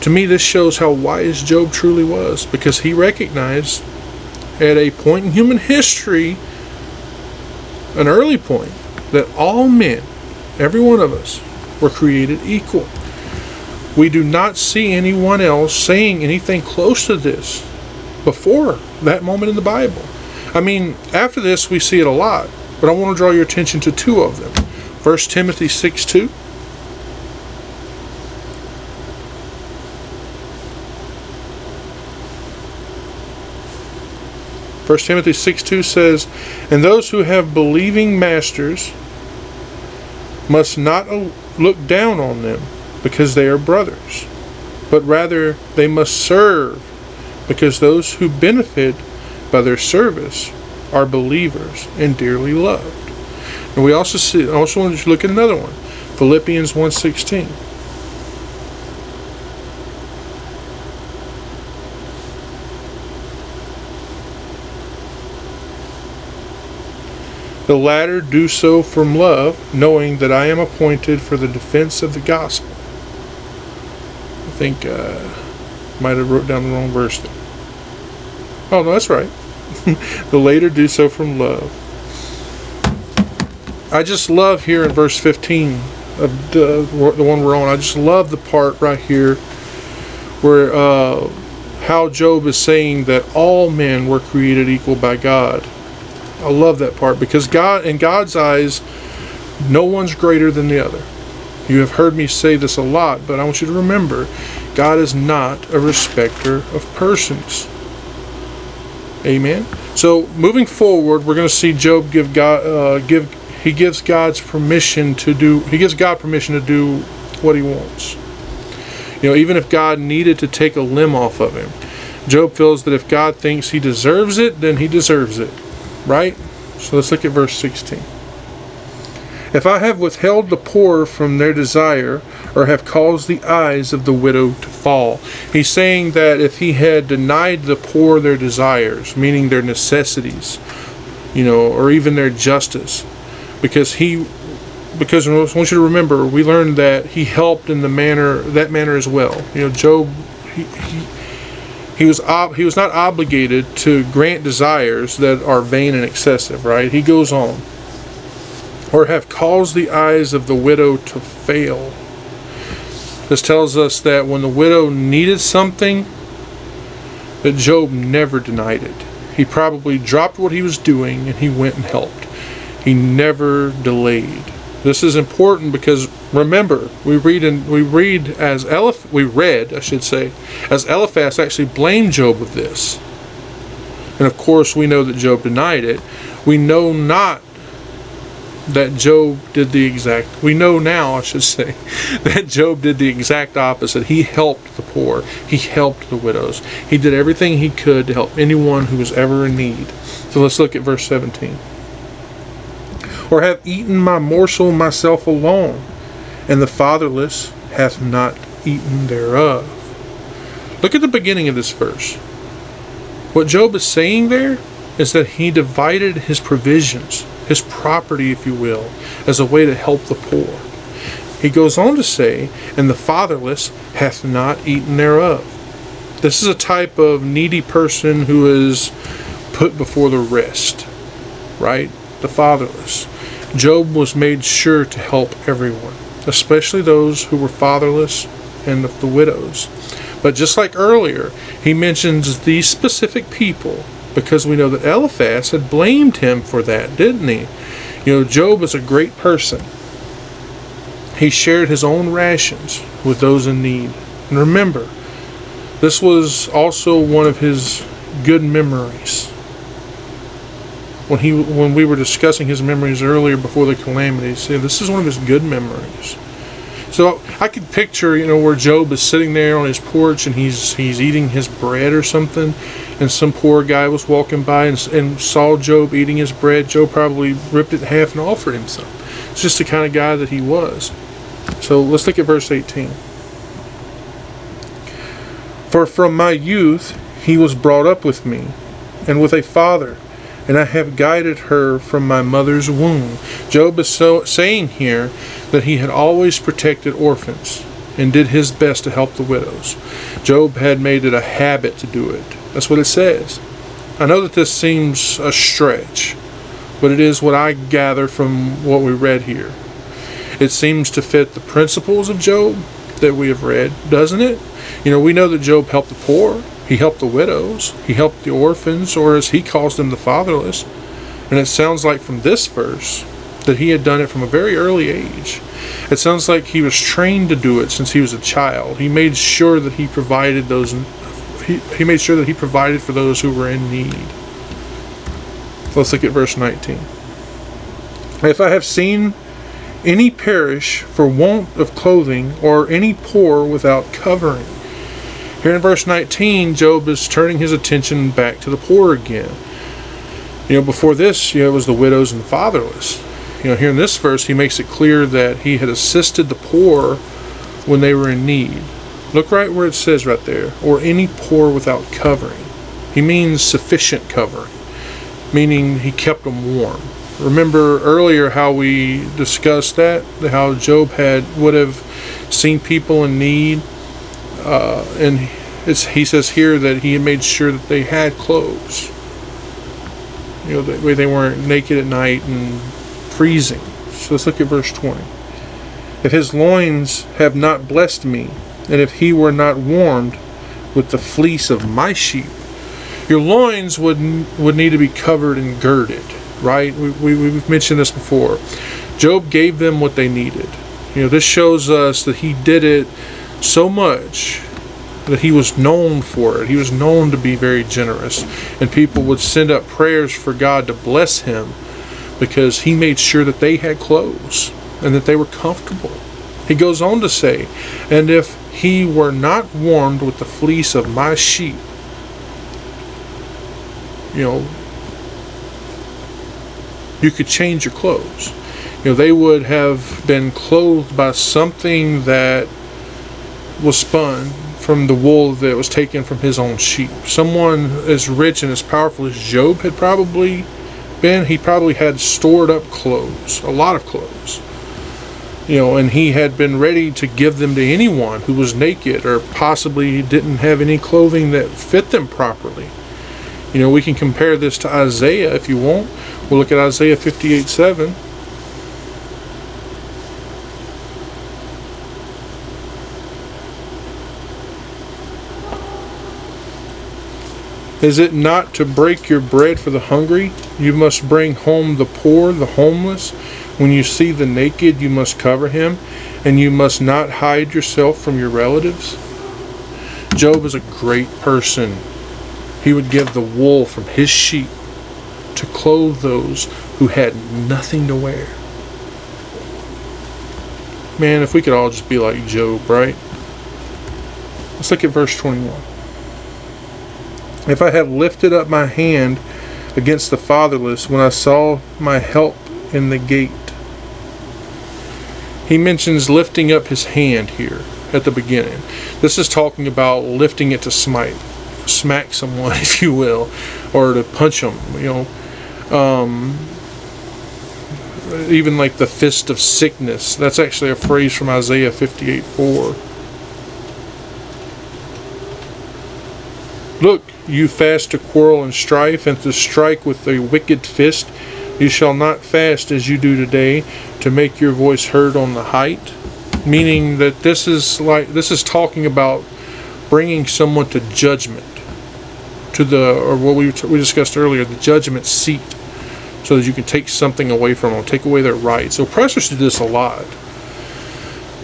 To me, this shows how wise Job truly was, because he recognized at a point in human history, an early point, that all men, every one of us, were created equal. We do not see anyone else saying anything close to this before that moment in the Bible. After this we see it a lot, but I want to draw your attention to two of them. 1 Timothy 6:2. First Timothy 6:2 says, and those who have believing masters must not look down on them because they are brothers, but rather they must serve, because those who benefit by their service are believers and dearly loved. And we also see, I also want to look at another one, Philippians 1:16. The latter do so from love, knowing that I am appointed for the defense of the gospel. I think might have wrote down the wrong verse there. Oh, no, that's right. the later do so from love. I just love here in verse 15 of the one we're on. I just love the part right here where how Job is saying that all men were created equal by God. I love that part because God, in God's eyes, no one's greater than the other. You have heard me say this a lot, but I want you to remember, God is not a respecter of persons. Amen. So moving forward, we're going to see Job give God he gives God permission to do what he wants. Even if God needed to take a limb off of him, Job feels that if God thinks he deserves it, then he deserves it. Right? So let's look at verse 16. If I have withheld the poor from their desire, or have caused the eyes of the widow to fall. He's saying that if he had denied the poor their desires, meaning their necessities, or even their justice, because I want you to remember, we learned that he helped in that manner as well. Job, he was not obligated to grant desires that are vain and excessive, right? He goes on. Or have caused the eyes of the widow to fail. This tells us that when the widow needed something, that Job never denied it. He probably dropped what he was doing and he went and helped. He never delayed. This is important because remember, we read as Eliphaz actually blamed Job of this. And of course we know that Job denied it. We know not that Job did we know now, that Job did the exact opposite. He helped the poor. He helped the widows. He did everything he could to help anyone who was ever in need. So let's look at verse 17. Or have eaten my morsel myself alone, and the fatherless hath not eaten thereof. Look at the beginning of this verse. What Job is saying there is that he divided his provisions, his property, if you will, as a way to help the poor. He goes on to say, and the fatherless hath not eaten thereof. This is a type of needy person who is put before the rest, right? The fatherless. Job was made sure to help everyone, especially those who were fatherless and the widows. But just like earlier, he mentions these specific people because we know that Eliphaz had blamed him for that, didn't he? Job is a great person. He shared his own rations with those in need. And remember, this was also one of his good memories. When we were discussing his memories earlier before the calamities, this is one of his good memories. So I could picture, where Job is sitting there on his porch and he's eating his bread or something, and some poor guy was walking by and saw Job eating his bread. Job probably ripped it in half and offered him some. It's just the kind of guy that he was. So let's look at verse 18. For from my youth he was brought up with me, and with a father, and I have guided her from my mother's womb. Job is saying here that he had always protected orphans and did his best to help the widows. Job had made it a habit to do it. That's what it says. I know that this seems a stretch, but it is what I gather from what we read here. It seems to fit the principles of Job that we have read, doesn't it? We know that Job helped the poor. He helped the widows. He helped the orphans, or as he calls them, the fatherless. And it sounds like from this verse that he had done it from a very early age. It sounds like he was trained to do it since he was a child. He made sure that he provided he made sure that he provided for those who were in need. Let's look at verse 19. If I have seen any perish for want of clothing, or any poor without covering. Here in verse 19, Job is turning his attention back to the poor again. Before this, it was the widows and the fatherless. Here in this verse, he makes it clear that he had assisted the poor when they were in need. Look right where it says right there, or any poor without covering. He means sufficient covering, meaning he kept them warm. Remember earlier how we discussed that, how Job would have seen people in need, and he says here that he had made sure that they had clothes. They weren't naked at night and freezing. So let's look at verse 20. If his loins have not blessed me, and if he were not warmed with the fleece of my sheep. Your loins would need to be covered and girded, right? We've mentioned this before. Job gave them what they needed. This shows us that he did it so much that he was known for it. He was known to be very generous, and people would send up prayers for God to bless him because he made sure that they had clothes and that they were comfortable. He goes on to say, and if he were not warmed with the fleece of my sheep, you could change your clothes. They would have been clothed by something that was spun from the wool that was taken from his own sheep. Someone as rich and as powerful as Job had probably been, he probably had stored up clothes, a lot of clothes. And he had been ready to give them to anyone who was naked or possibly didn't have any clothing that fit them properly. We can compare this to Isaiah if you want. We'll look at Isaiah 58:7. Is it not to break your bread for the hungry? You must bring home the poor, the homeless. When you see the naked, you must cover him, and you must not hide yourself from your relatives. Job is a great person. He would give the wool from his sheep to clothe those who had nothing to wear. Man, if we could all just be like Job, right? Let's look at verse 21. If I have lifted up my hand against the fatherless when I saw my help in the gate. He mentions lifting up his hand here at the beginning. This is talking about lifting it to smack someone, if you will, or to punch them, even like the fist of sickness. That's actually a phrase from Isaiah 58:4. Look, you fast to quarrel and strife, and to strike with a wicked fist. You shall not fast as you do today, to make your voice heard on the height. Meaning that this is talking about bringing someone to judgment, or what we discussed earlier, the judgment seat, so that you can take something away from them, take away their rights. So oppressors do this a lot.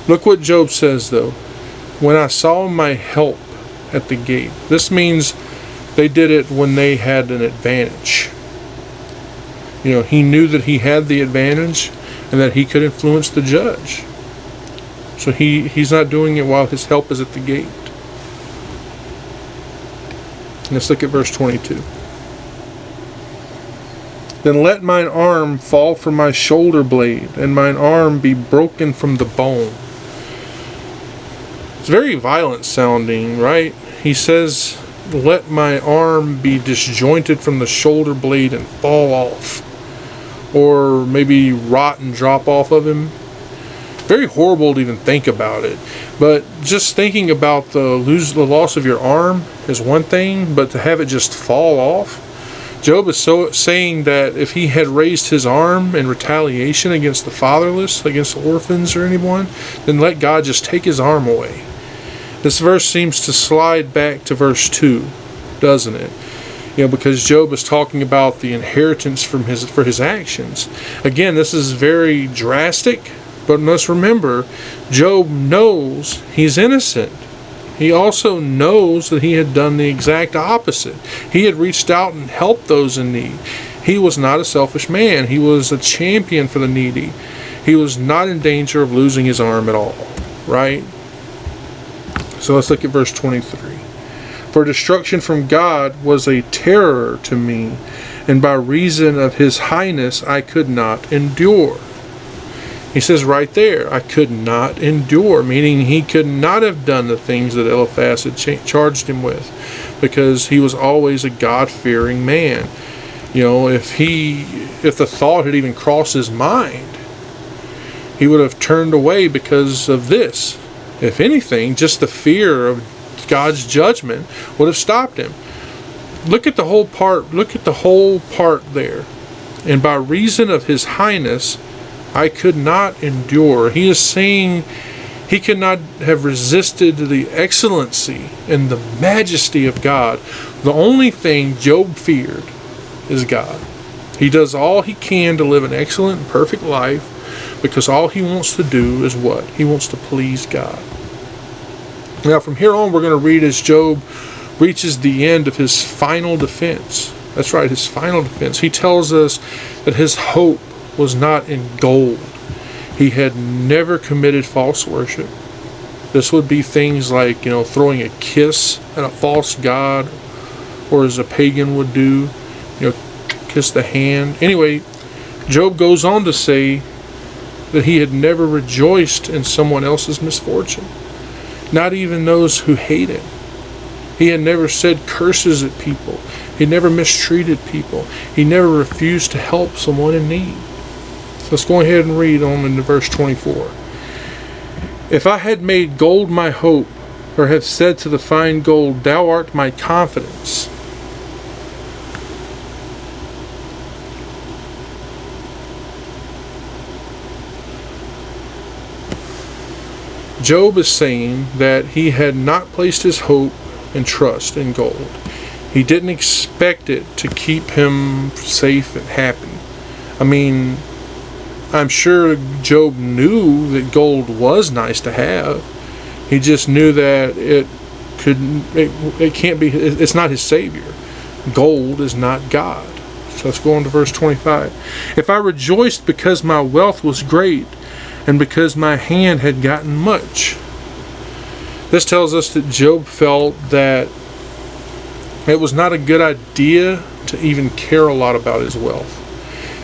Look what Job says though. When I saw my help at the gate. This means they did it when they had an advantage. He knew that he had the advantage and that he could influence the judge. So he's not doing it while his help is at the gate. Let's look at verse 22. Then let mine arm fall from my shoulder blade, and mine arm be broken from the bone. It's very violent sounding, right? He says, let my arm be disjointed from the shoulder blade and fall off. Or maybe rot and drop off of him. Very horrible to even think about it. But just thinking about the loss of your arm is one thing, but to have it just fall off. Job is saying that if he had raised his arm in retaliation against the fatherless, against the orphans or anyone, then let God just take his arm away. This verse seems to slide back to verse 2, doesn't it? Because Job is talking about the inheritance for his actions. Again, this is very drastic, but let's remember, Job knows he's innocent. He also knows that he had done the exact opposite. He had reached out and helped those in need. He was not a selfish man. He was a champion for the needy. He was not in danger of losing his arm at all, right? So let's look at verse 23. For destruction from God was a terror to me, and by reason of his highness I could not endure. He says right there, I could not endure, meaning he could not have done the things that Eliphaz had charged him with, because he was always a God-fearing man. If the thought had even crossed his mind, he would have turned away because of this. If anything, just the fear of God's judgment would have stopped him. look at the whole part. Look at the whole part there. And by reason of his highness, I could not endure. He is saying he could not have resisted the excellency and the majesty of God. The only thing Job feared is God. He does all he can to live an excellent and perfect life because all he wants to do is what? He wants to please God. Now from here on we're going to read as Job reaches the end of his final defense. That's right, his final defense. He tells us that his hope was not in gold. He had never committed false worship. This would be things like, throwing a kiss at a false god, or as a pagan would do, kiss the hand. Anyway, Job goes on to say that he had never rejoiced in someone else's misfortune, not even those who hate him. He had never said curses at people. He never mistreated people. He never refused to help someone in need. So let's go ahead and read on into verse 24. If I had made gold my hope, or have said to the fine gold, thou art my confidence. Job is saying that he had not placed his hope and trust in gold. He didn't expect it to keep him safe and happy. I mean, I'm sure Job knew that gold was nice to have. He just knew that it can't be, it's not his savior. Gold is not God. So let's go on to verse 25. If I rejoiced because my wealth was great, and because my hand had gotten much. This tells us that Job felt that it was not a good idea to even care a lot about his wealth.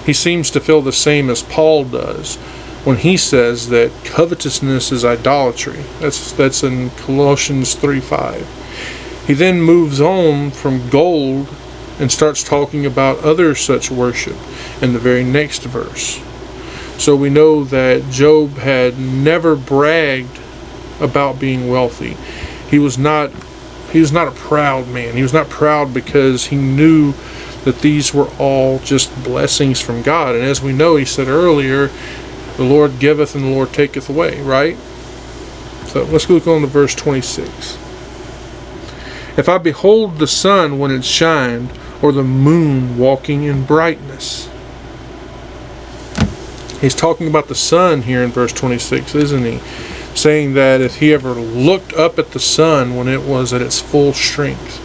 He seems to feel the same as Paul does when he says that covetousness is idolatry. That's in Colossians 3:5. He then moves on from gold and starts talking about other such worship in the very next verse. So we know that Job had never bragged about being wealthy. He was not a proud man. He was not proud because he knew that these were all just blessings from God. And as we know, he said earlier, the Lord giveth and the Lord taketh away, right? So let's look on to verse 26. If I behold the sun when it shined, or the moon walking in brightness. He's talking about the sun here in verse 26, isn't he? Saying that if he ever looked up at the sun when it was at its full strength,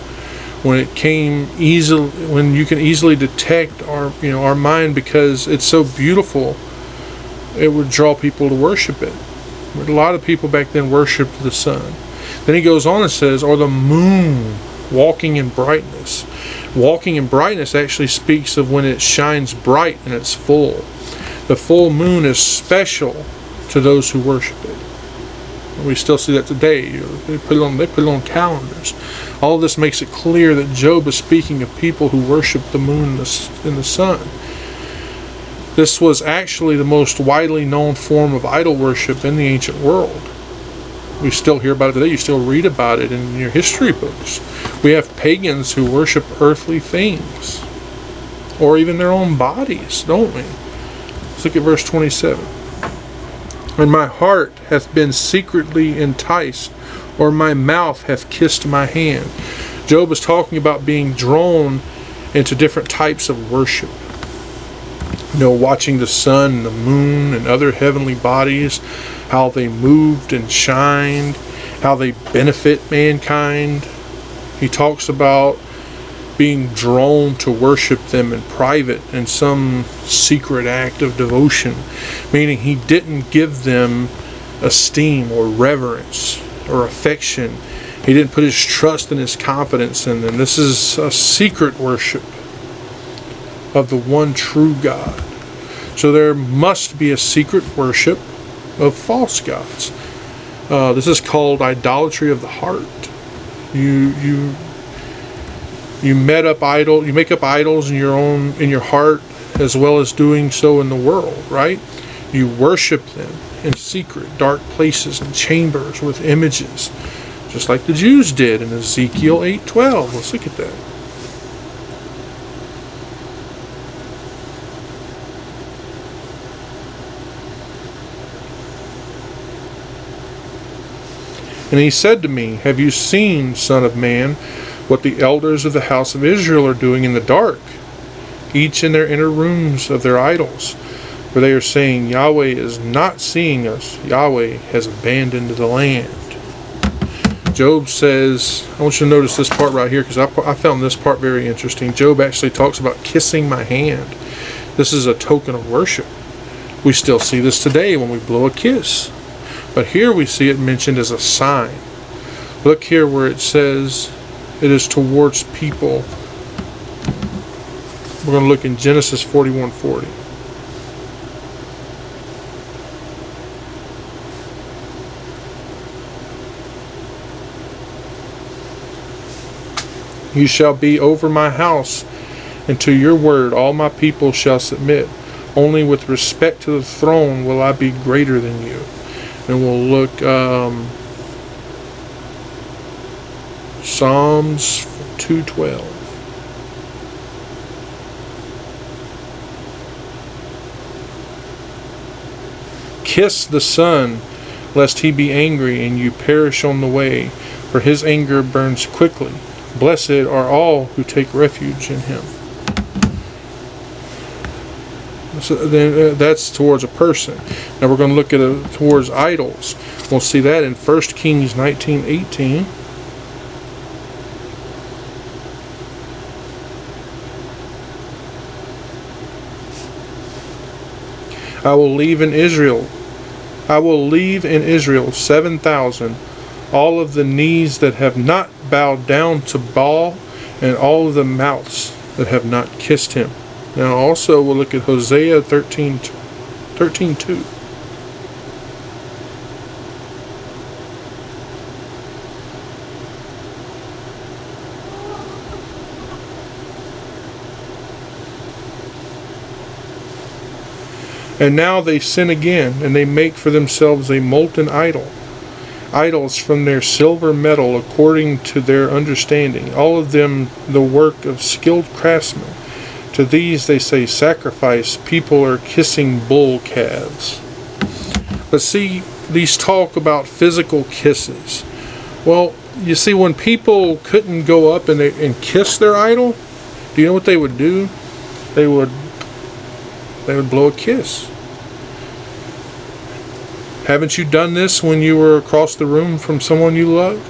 when it came easily, when you can easily detect our mind because it's so beautiful, it would draw people to worship it. A lot of people back then worshipped the sun. Then he goes on and says, or the moon walking in brightness. Walking in brightness actually speaks of when it shines bright and it's full. The full moon is special to those who worship it. We still see that today. They put it on calendars. All of this makes it clear that Job is speaking of people who worship the moon and the sun. This was actually the most widely known form of idol worship in the ancient world. We still hear about it today. You still read about it in your history books. We have pagans who worship earthly things, or even their own bodies, don't we? Let's look at verse 27. And my heart hath been secretly enticed, or my mouth hath kissed my hand. Job is talking about being drawn into different types of worship. Watching the sun and the moon and other heavenly bodies, how they moved and shined, how they benefit mankind. He talks about being drawn to worship them in private in some secret act of devotion, meaning he didn't give them esteem or reverence or affection. He didn't put his trust and his confidence in them. This is a secret worship of the one true God. So there must be a secret worship of false gods. This is called idolatry of the heart. You make up idols in your heart, as well as doing so in the world, right? You worship them in secret, dark places and chambers with images, just like the Jews did in Ezekiel 8:12. Let's look at that. And he said to me, Have you seen, son of man, what the elders of the house of Israel are doing in the dark, each in their inner rooms of their idols? For they are saying, Yahweh is not seeing us. Yahweh has abandoned the land. Job says, I want you to notice this part right here, because I found this part very interesting. Job actually talks about kissing my hand. This is a token of worship. We still see this today when we blow a kiss. But here we see it mentioned as a sign. Look here where it says it is towards people. We're going to look in Genesis 41:40. You shall be over my house, and to your word all my people shall submit. Only with respect to the throne will I be greater than you. And we'll look Psalms 2:12. Kiss the Son, lest he be angry and you perish on the way, for his anger burns quickly. Blessed are all who take refuge in him. So then that's towards a person. Now we're going to look at it towards idols. We'll see that in 1 Kings 19:18. I will leave in Israel 7,000, all of the knees that have not bowed down to Baal, and all of the mouths that have not kissed him. Now also we'll look at Hosea 13:2. And now they sin again, and they make for themselves a molten idol, idols from their silver metal according to their understanding, all of them the work of skilled craftsmen. To these they say sacrifice. People are kissing bull calves. But see, these talk about physical kisses. Well, you see, when people couldn't go up and kiss their idol, do you know what they would do? They would blow a kiss. Haven't you done this when you were across the room from someone you loved?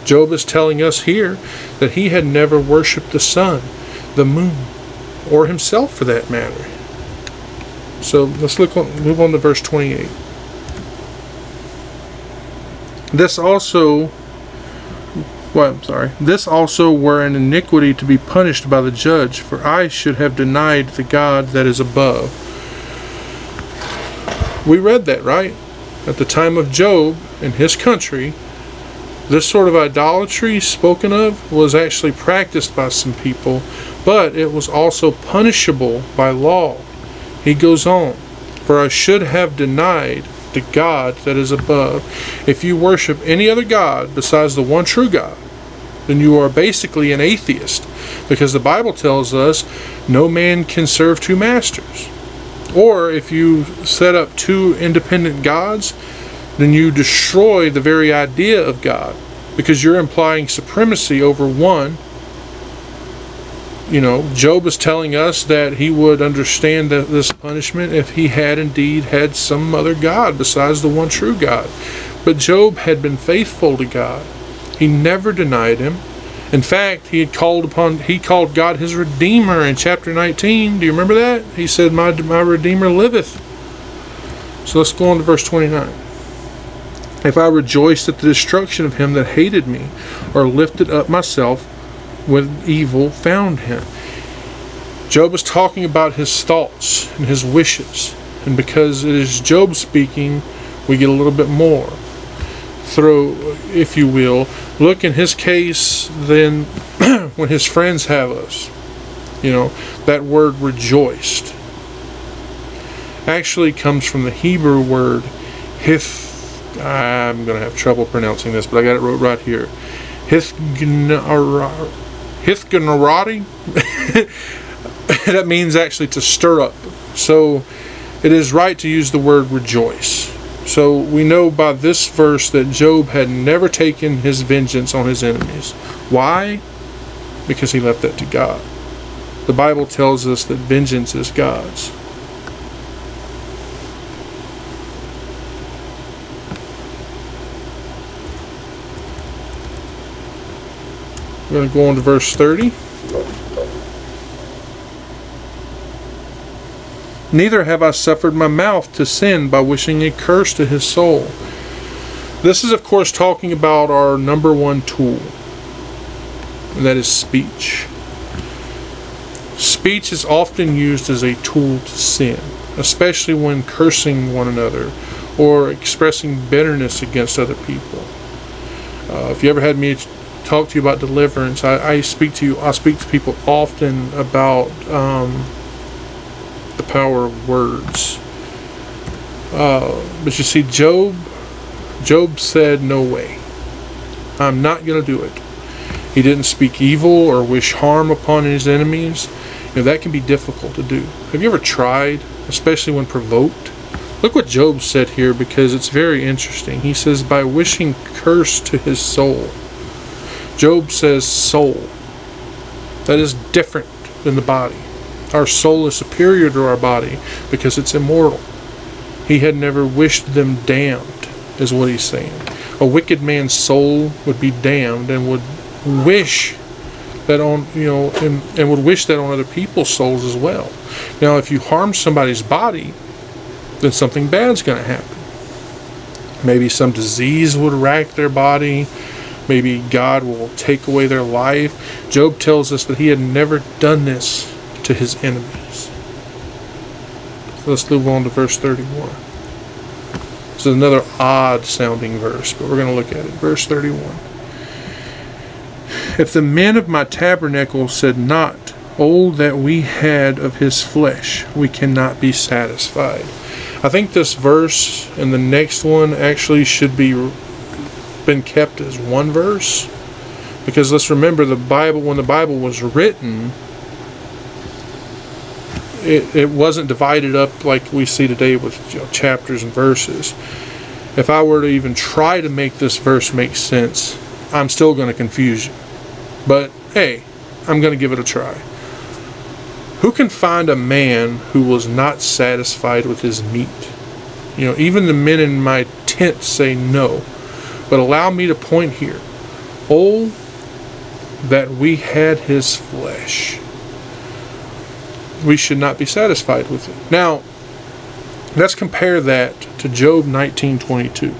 Job is telling us here that he had never worshipped the sun, the moon, or himself for that matter. So let's move on to verse 28. This also were an iniquity to be punished by the judge, for I should have denied the God that is above. We read that, right? At the time of Job in his country, this sort of idolatry spoken of was actually practiced by some people, but it was also punishable by law. He goes on, for I should have denied the God that is above. If you worship any other God besides the one true God, then you are basically an atheist, because the Bible tells us no man can serve two masters. Or if you set up two independent gods, then you destroy the very idea of God, because you're implying supremacy over one. You know, Job is telling us that he would understand this punishment if he had indeed had some other God besides the one true God. But Job had been faithful to God. He never denied him. In fact, he called God his Redeemer in chapter 19. Do you remember that? He said, my Redeemer liveth. So let's go on to verse 29. If I rejoiced at the destruction of him that hated me, or lifted up myself when evil found him. Job is talking about his thoughts and his wishes. And because it is Job speaking, we get a little bit more. If you will, look in his case then when his friends have us. You know, that word rejoiced actually comes from the Hebrew word I'm going to have trouble pronouncing this, but I got it wrote right here. Hithganarati. That means actually to stir up. So it is right to use the word rejoice. So we know by this verse that Job had never taken his vengeance on his enemies. Why? Because he left that to God. The Bible tells us that vengeance is God's. We're going to go on to verse 30. Neither have I suffered my mouth to sin by wishing a curse to his soul. This is, of course, talking about our number one tool, and that is speech. Speech is often used as a tool to sin, especially when cursing one another or expressing bitterness against other people. If you ever had me talk to you about deliverance, I speak to people often about the power of words. But you see, Job said, no way. I'm not going to do it. He didn't speak evil or wish harm upon his enemies. That can be difficult to do. Have you ever tried, especially when provoked? Look what Job said here, because it's very interesting. He says, by wishing curse to his soul. Job says soul. That is different than the body. Our soul is superior to our body because it's immortal. He had never wished them damned, is what he's saying. A wicked man's soul would be damned and would wish that on, and would wish that on other people's souls as well. Now, if you harm somebody's body, then something bad's going to happen. Maybe some disease would rack their body. Maybe God will take away their life. Job tells us that he had never done this to his enemies. So let's move on to verse 31. This is another odd sounding verse, but we're going to look at it. Verse 31. If the men of my tabernacle said not, oh, that we had of his flesh, we cannot be satisfied. I think this verse and the next one actually should be been kept as one verse, because let's remember, the Bible, when the Bible was written, it wasn't divided up like we see today with chapters and verses. If I were to even try to make this verse make sense, I'm still going to confuse you. But hey, I'm going to give it a try. Who can find a man who was not satisfied with his meat? Even the men in my tent say no. But allow me to point here. Oh, that we had his flesh. We should not be satisfied with it. Now, let's compare that to Job 19:22.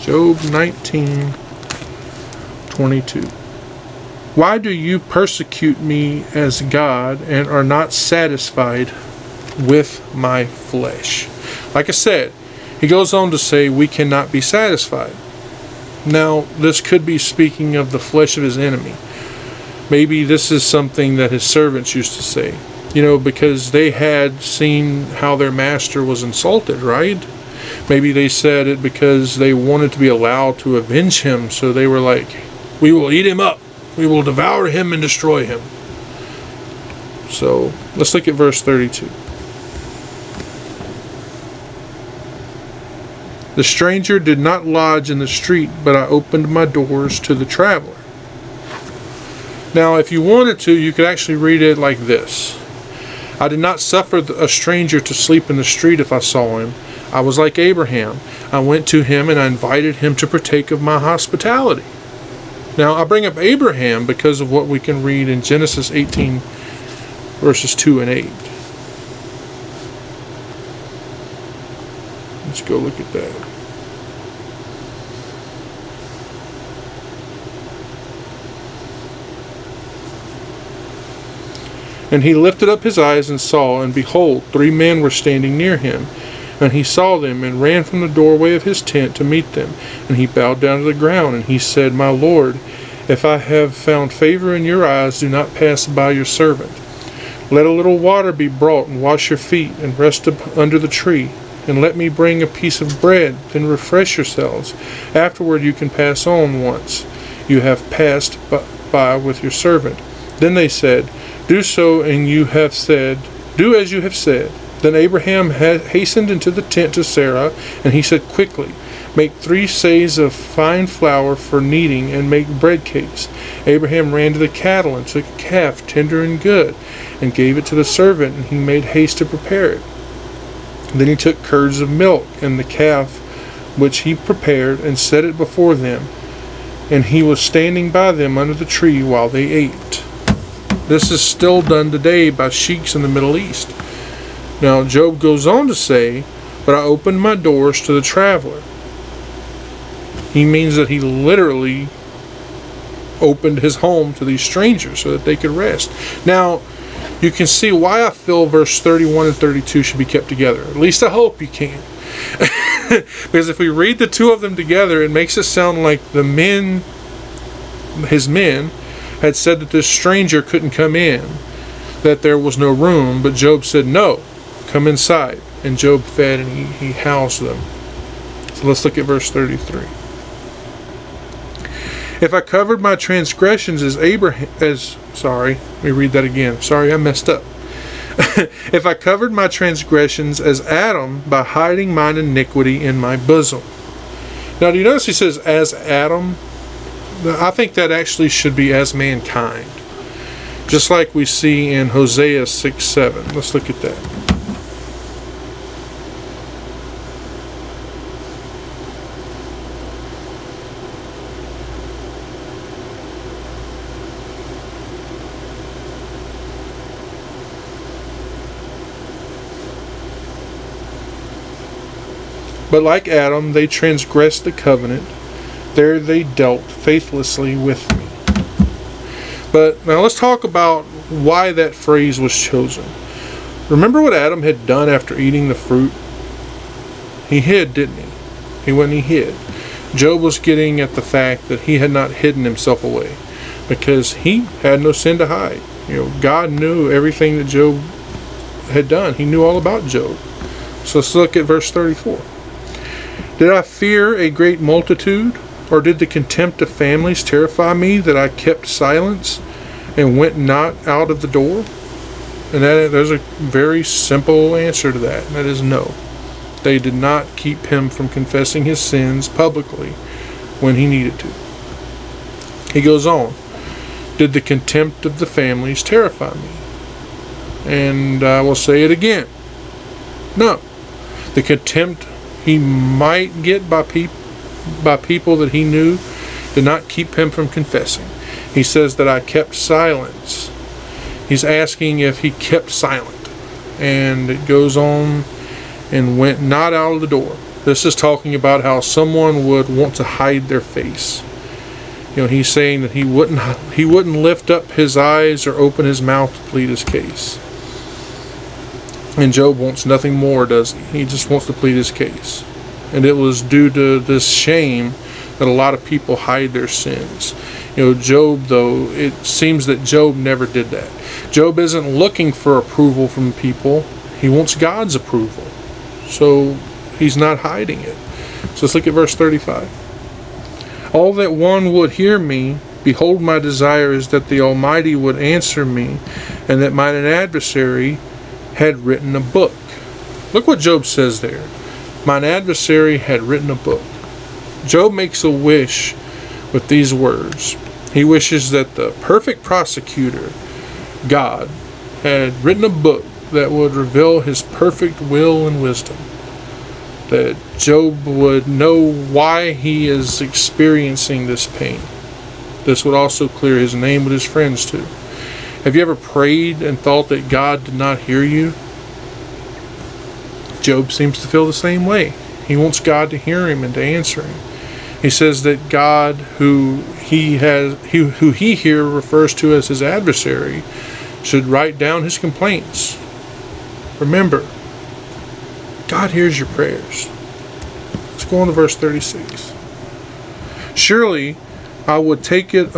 Job 19:22. Why do you persecute me as God and are not satisfied with my flesh? Like I said, he goes on to say we cannot be satisfied. Now, this could be speaking of the flesh of his enemy. Maybe this is something that his servants used to say, because they had seen how their master was insulted, right? Maybe they said it because they wanted to be allowed to avenge him, so they were like, we will eat him up. We will devour him and destroy him. So, let's look at verse 32. The stranger did not lodge in the street, but I opened my doors to the traveler. Now, if you wanted to, you could actually read it like this. I did not suffer a stranger to sleep in the street if I saw him. I was like Abraham. I went to him and I invited him to partake of my hospitality. Now, I bring up Abraham because of what we can read in Genesis 18, verses 2 and 8. Let's go look at that. And he lifted up his eyes and saw, and behold, 3 men were standing near him. And he saw them, and ran from the doorway of his tent to meet them. And he bowed down to the ground, and he said, My Lord, if I have found favor in your eyes, do not pass by your servant. Let a little water be brought, and wash your feet, and rest under the tree. And let me bring a piece of bread, then refresh yourselves. Afterward you can pass on once you have passed by with your servant. Then they said, Do so, and you have said, do as you have said. Then Abraham hastened into the tent to Sarah, and he said, Quickly, make 3 seahs of fine flour for kneading, and make bread cakes. Abraham ran to the cattle, and took a calf, tender and good, and gave it to the servant, and he made haste to prepare it. Then he took curds of milk, and the calf which he prepared, and set it before them. And he was standing by them under the tree while they ate. This is still done today by sheiks in the Middle East. Now, Job goes on to say, But I opened my doors to the traveler. He means that he literally opened his home to these strangers so that they could rest. Now, you can see why I feel verse 31 and 32 should be kept together. At least I hope you can. Because if we read the two of them together, it makes it sound like the men, his men, had said that this stranger couldn't come in, that there was no room, but Job said, No, come inside. And Job fed and he housed them. So let's look at verse 33. If I covered my transgressions as sorry, let me read that again. Sorry, I messed up. If I covered my transgressions as Adam by hiding mine iniquity in my bosom. Now, do you notice he says, as Adam? I think that actually should be as mankind. Just like we see in Hosea 6:7. Let's look at that. But like Adam, they transgressed the covenant. There they dealt faithlessly with me. But now let's talk about why that phrase was chosen. Remember what Adam had done after eating the fruit? He hid, didn't he? He went and he hid. Job was getting at the fact that he had not hidden himself away, because he had no sin to hide. God knew everything that Job had done. He knew all about Job. So let's look at verse 34. Did I fear a great multitude, or did the contempt of families terrify me, that I kept silence and went not out of the door? And there's a very simple answer to that, and that is no. They did not keep him from confessing his sins publicly when he needed to. He goes on, did the contempt of the families terrify me? And I will say it again. No. The contempt he might get by people that he knew did not keep him from confessing. He says that I kept silence. He's asking if he kept silent. And it goes on, and went not out of the door. This is talking about how someone would want to hide their face. He's saying that he wouldn't lift up his eyes or open his mouth to plead his case. And Job wants nothing more, does he? He just wants to plead his case. And it was due to this shame that a lot of people hide their sins. Job, though, it seems that Job never did that. Job isn't looking for approval from people. He wants God's approval. So he's not hiding it. So let's look at verse 35. All that one would hear me, behold, my desire is that the Almighty would answer me, and that mine adversary had written a book. Look what Job says there. Mine adversary had written a book. Job makes a wish with these words. He wishes that the perfect prosecutor, God, had written a book that would reveal his perfect will and wisdom. That Job would know why he is experiencing this pain. This would also clear his name with his friends too. Have you ever prayed and thought that God did not hear you? Job seems to feel the same way. He wants God to hear him and to answer him. He says that God, who he here refers to as his adversary, should write down his complaints. Remember, God hears your prayers. Let's go on to verse 36. Surely I would take it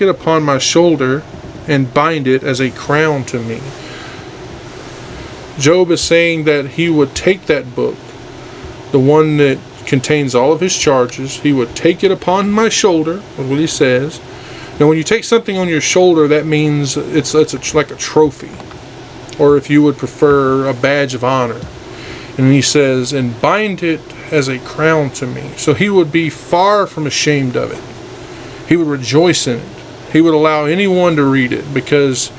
upon my shoulder and bind it as a crown to me. Job is saying that he would take that book, the one that contains all of his charges. He would take it upon my shoulder, is what he says, Now, when you take something on your shoulder, that means it's like a trophy, or if you would prefer, a badge of honor. And he says, and bind it as a crown to me. So he would be far from ashamed of it. He would rejoice in it. He would allow anyone to read it because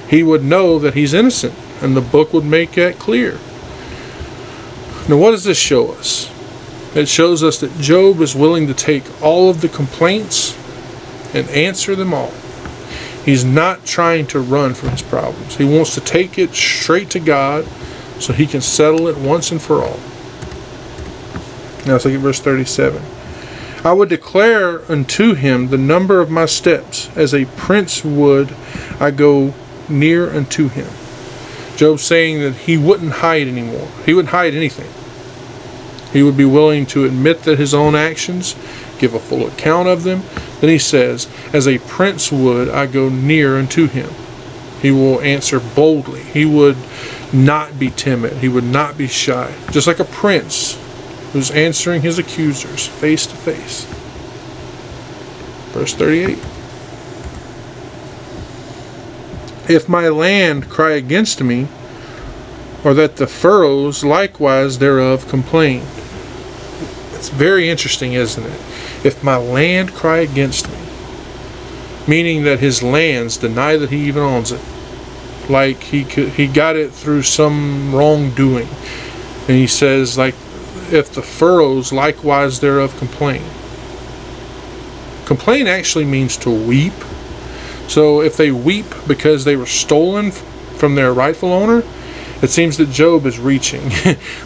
he would know that he's innocent, and the book would make that clear. Now, what does this show us? It shows us that Job is willing to take all of the complaints and answer them all. He's not trying to run from his problems. He wants to take it straight to God so he can settle it once and for all. Now let's look at verse 37. I would declare unto him the number of my steps, as a prince would I go near unto him. Job's saying that he wouldn't hide anymore. He wouldn't hide anything. He would be willing to admit that his own actions, give a full account of them. Then he says, as a prince would I go near unto him. He will answer boldly. He would not be timid. He would not be shy. Just like a prince who's answering his accusers face to face. Verse 38. If my land cry against me, or that the furrows likewise thereof complain. It's very interesting, isn't it? If my land cry against me, meaning that his lands deny that he even owns it, like he got it through some wrongdoing. And he says, like, if the furrows likewise thereof complain. Complain actually means to weep. So if they weep because they were stolen from their rightful owner, it seems that Job is reaching,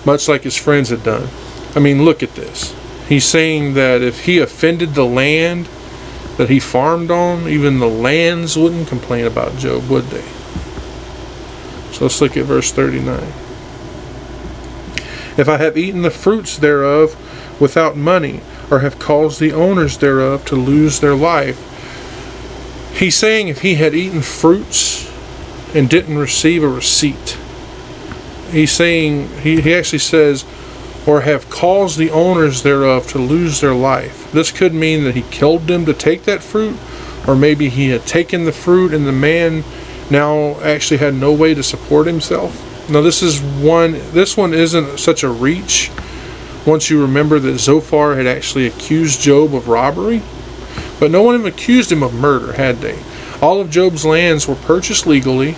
much like his friends had done. I mean, look at this. He's saying that if he offended the land that he farmed on, even the lands wouldn't complain about Job, would they? So let's look at verse 39. If I have eaten the fruits thereof without money, or have caused the owners thereof to lose their life. He's saying if he had eaten fruits and didn't receive a receipt. He's saying, he actually says, or have caused the owners thereof to lose their life. This could mean that he killed them to take that fruit, or maybe he had taken the fruit and the man now actually had no way to support himself. Now this one isn't such a reach once you remember that Zophar had actually accused Job of robbery, but no one even accused him of murder, had they? All of Job's lands were purchased legally.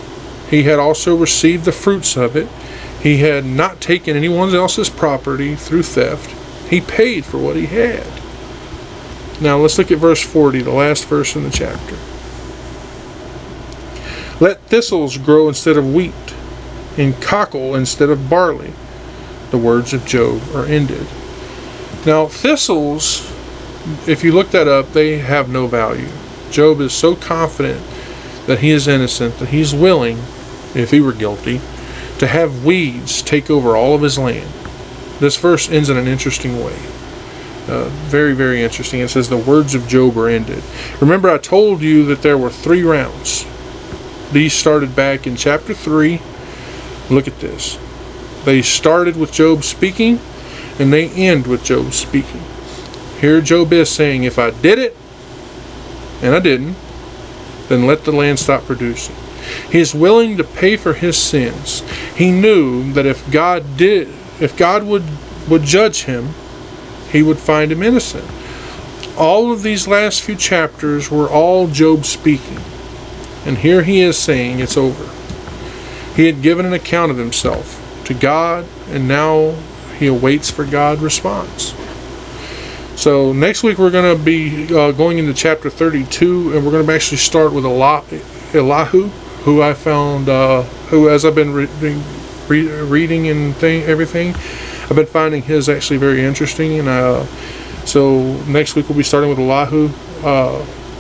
He had also received the fruits of it. He had not taken anyone else's property through theft. He paid for what he had. Now let's look at verse 40, the last verse in the chapter. Let thistles grow instead of wheat, and cockle instead of barley. The words of Job are ended. Now thistles, if you look that up, they have no value. Job is so confident that he is innocent that he's willing, if he were guilty, to have weeds take over all of his land. This verse ends in an interesting way. Very, very interesting. It says the words of Job are ended. Remember, I told you that there were 3 rounds. These started back in chapter 3. Look at this. They started with Job speaking, and they end with Job speaking. Here Job is saying, if I did it, and I didn't, then let the land stop producing. He is willing to pay for his sins. He knew that if God would judge him, he would find him innocent. All of these last few chapters were all Job speaking. And here he is saying it's over. He had given an account of himself to God, and now he awaits for God's response. So next week we're going to be going into chapter 32, and we're going to actually start with Elihu, who I found, who as I've been reading and everything, I've been finding his actually very interesting. And so next week we'll be starting with Elihu.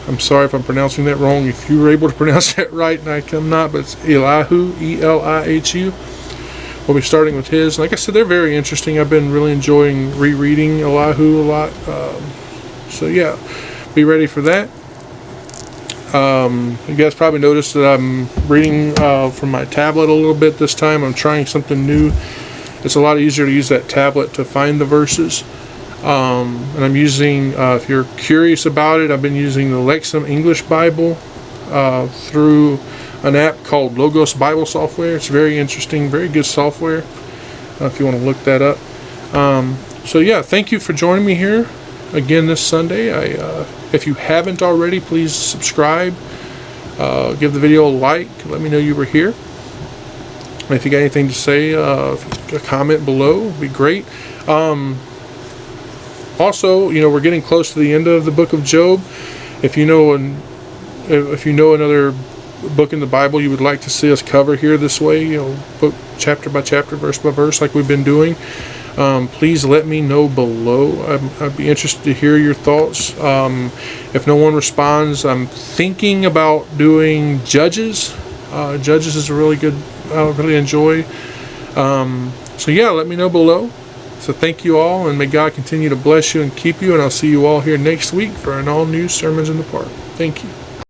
I'm sorry if I'm pronouncing that wrong. If you were able to pronounce that right, and I'm not, but it's Elihu, E-L-I-H-U. We'll be starting with his. Like I said, they're very interesting. I've been really enjoying rereading Elihu a lot. So yeah, be ready for that. You guys probably noticed that I'm reading from my tablet a little bit this time. I'm trying something new. It's a lot easier to use that tablet to find the verses. And I'm using, if you're curious about it, I've been using the Lexham English Bible through an app called Logos Bible Software. It's very interesting, very good software, if you want to look that up. So yeah, thank you for joining me here again this Sunday. If you haven't already, please subscribe, give the video a like, let me know you were here. And if you got anything to say, a comment below would be great. Also, we're getting close to the end of the book of Job. If you know another book in the Bible you would like to see us cover here this way, book chapter by chapter, verse by verse, like we've been doing, please let me know below. I'd be interested to hear your thoughts. If no one responds, I'm thinking about doing Judges. Judges is a really good, I really enjoy. So yeah, let me know below. So thank you all, and may God continue to bless you and keep you, and I'll see you all here next week for an all-new Sermons in the Park. Thank you.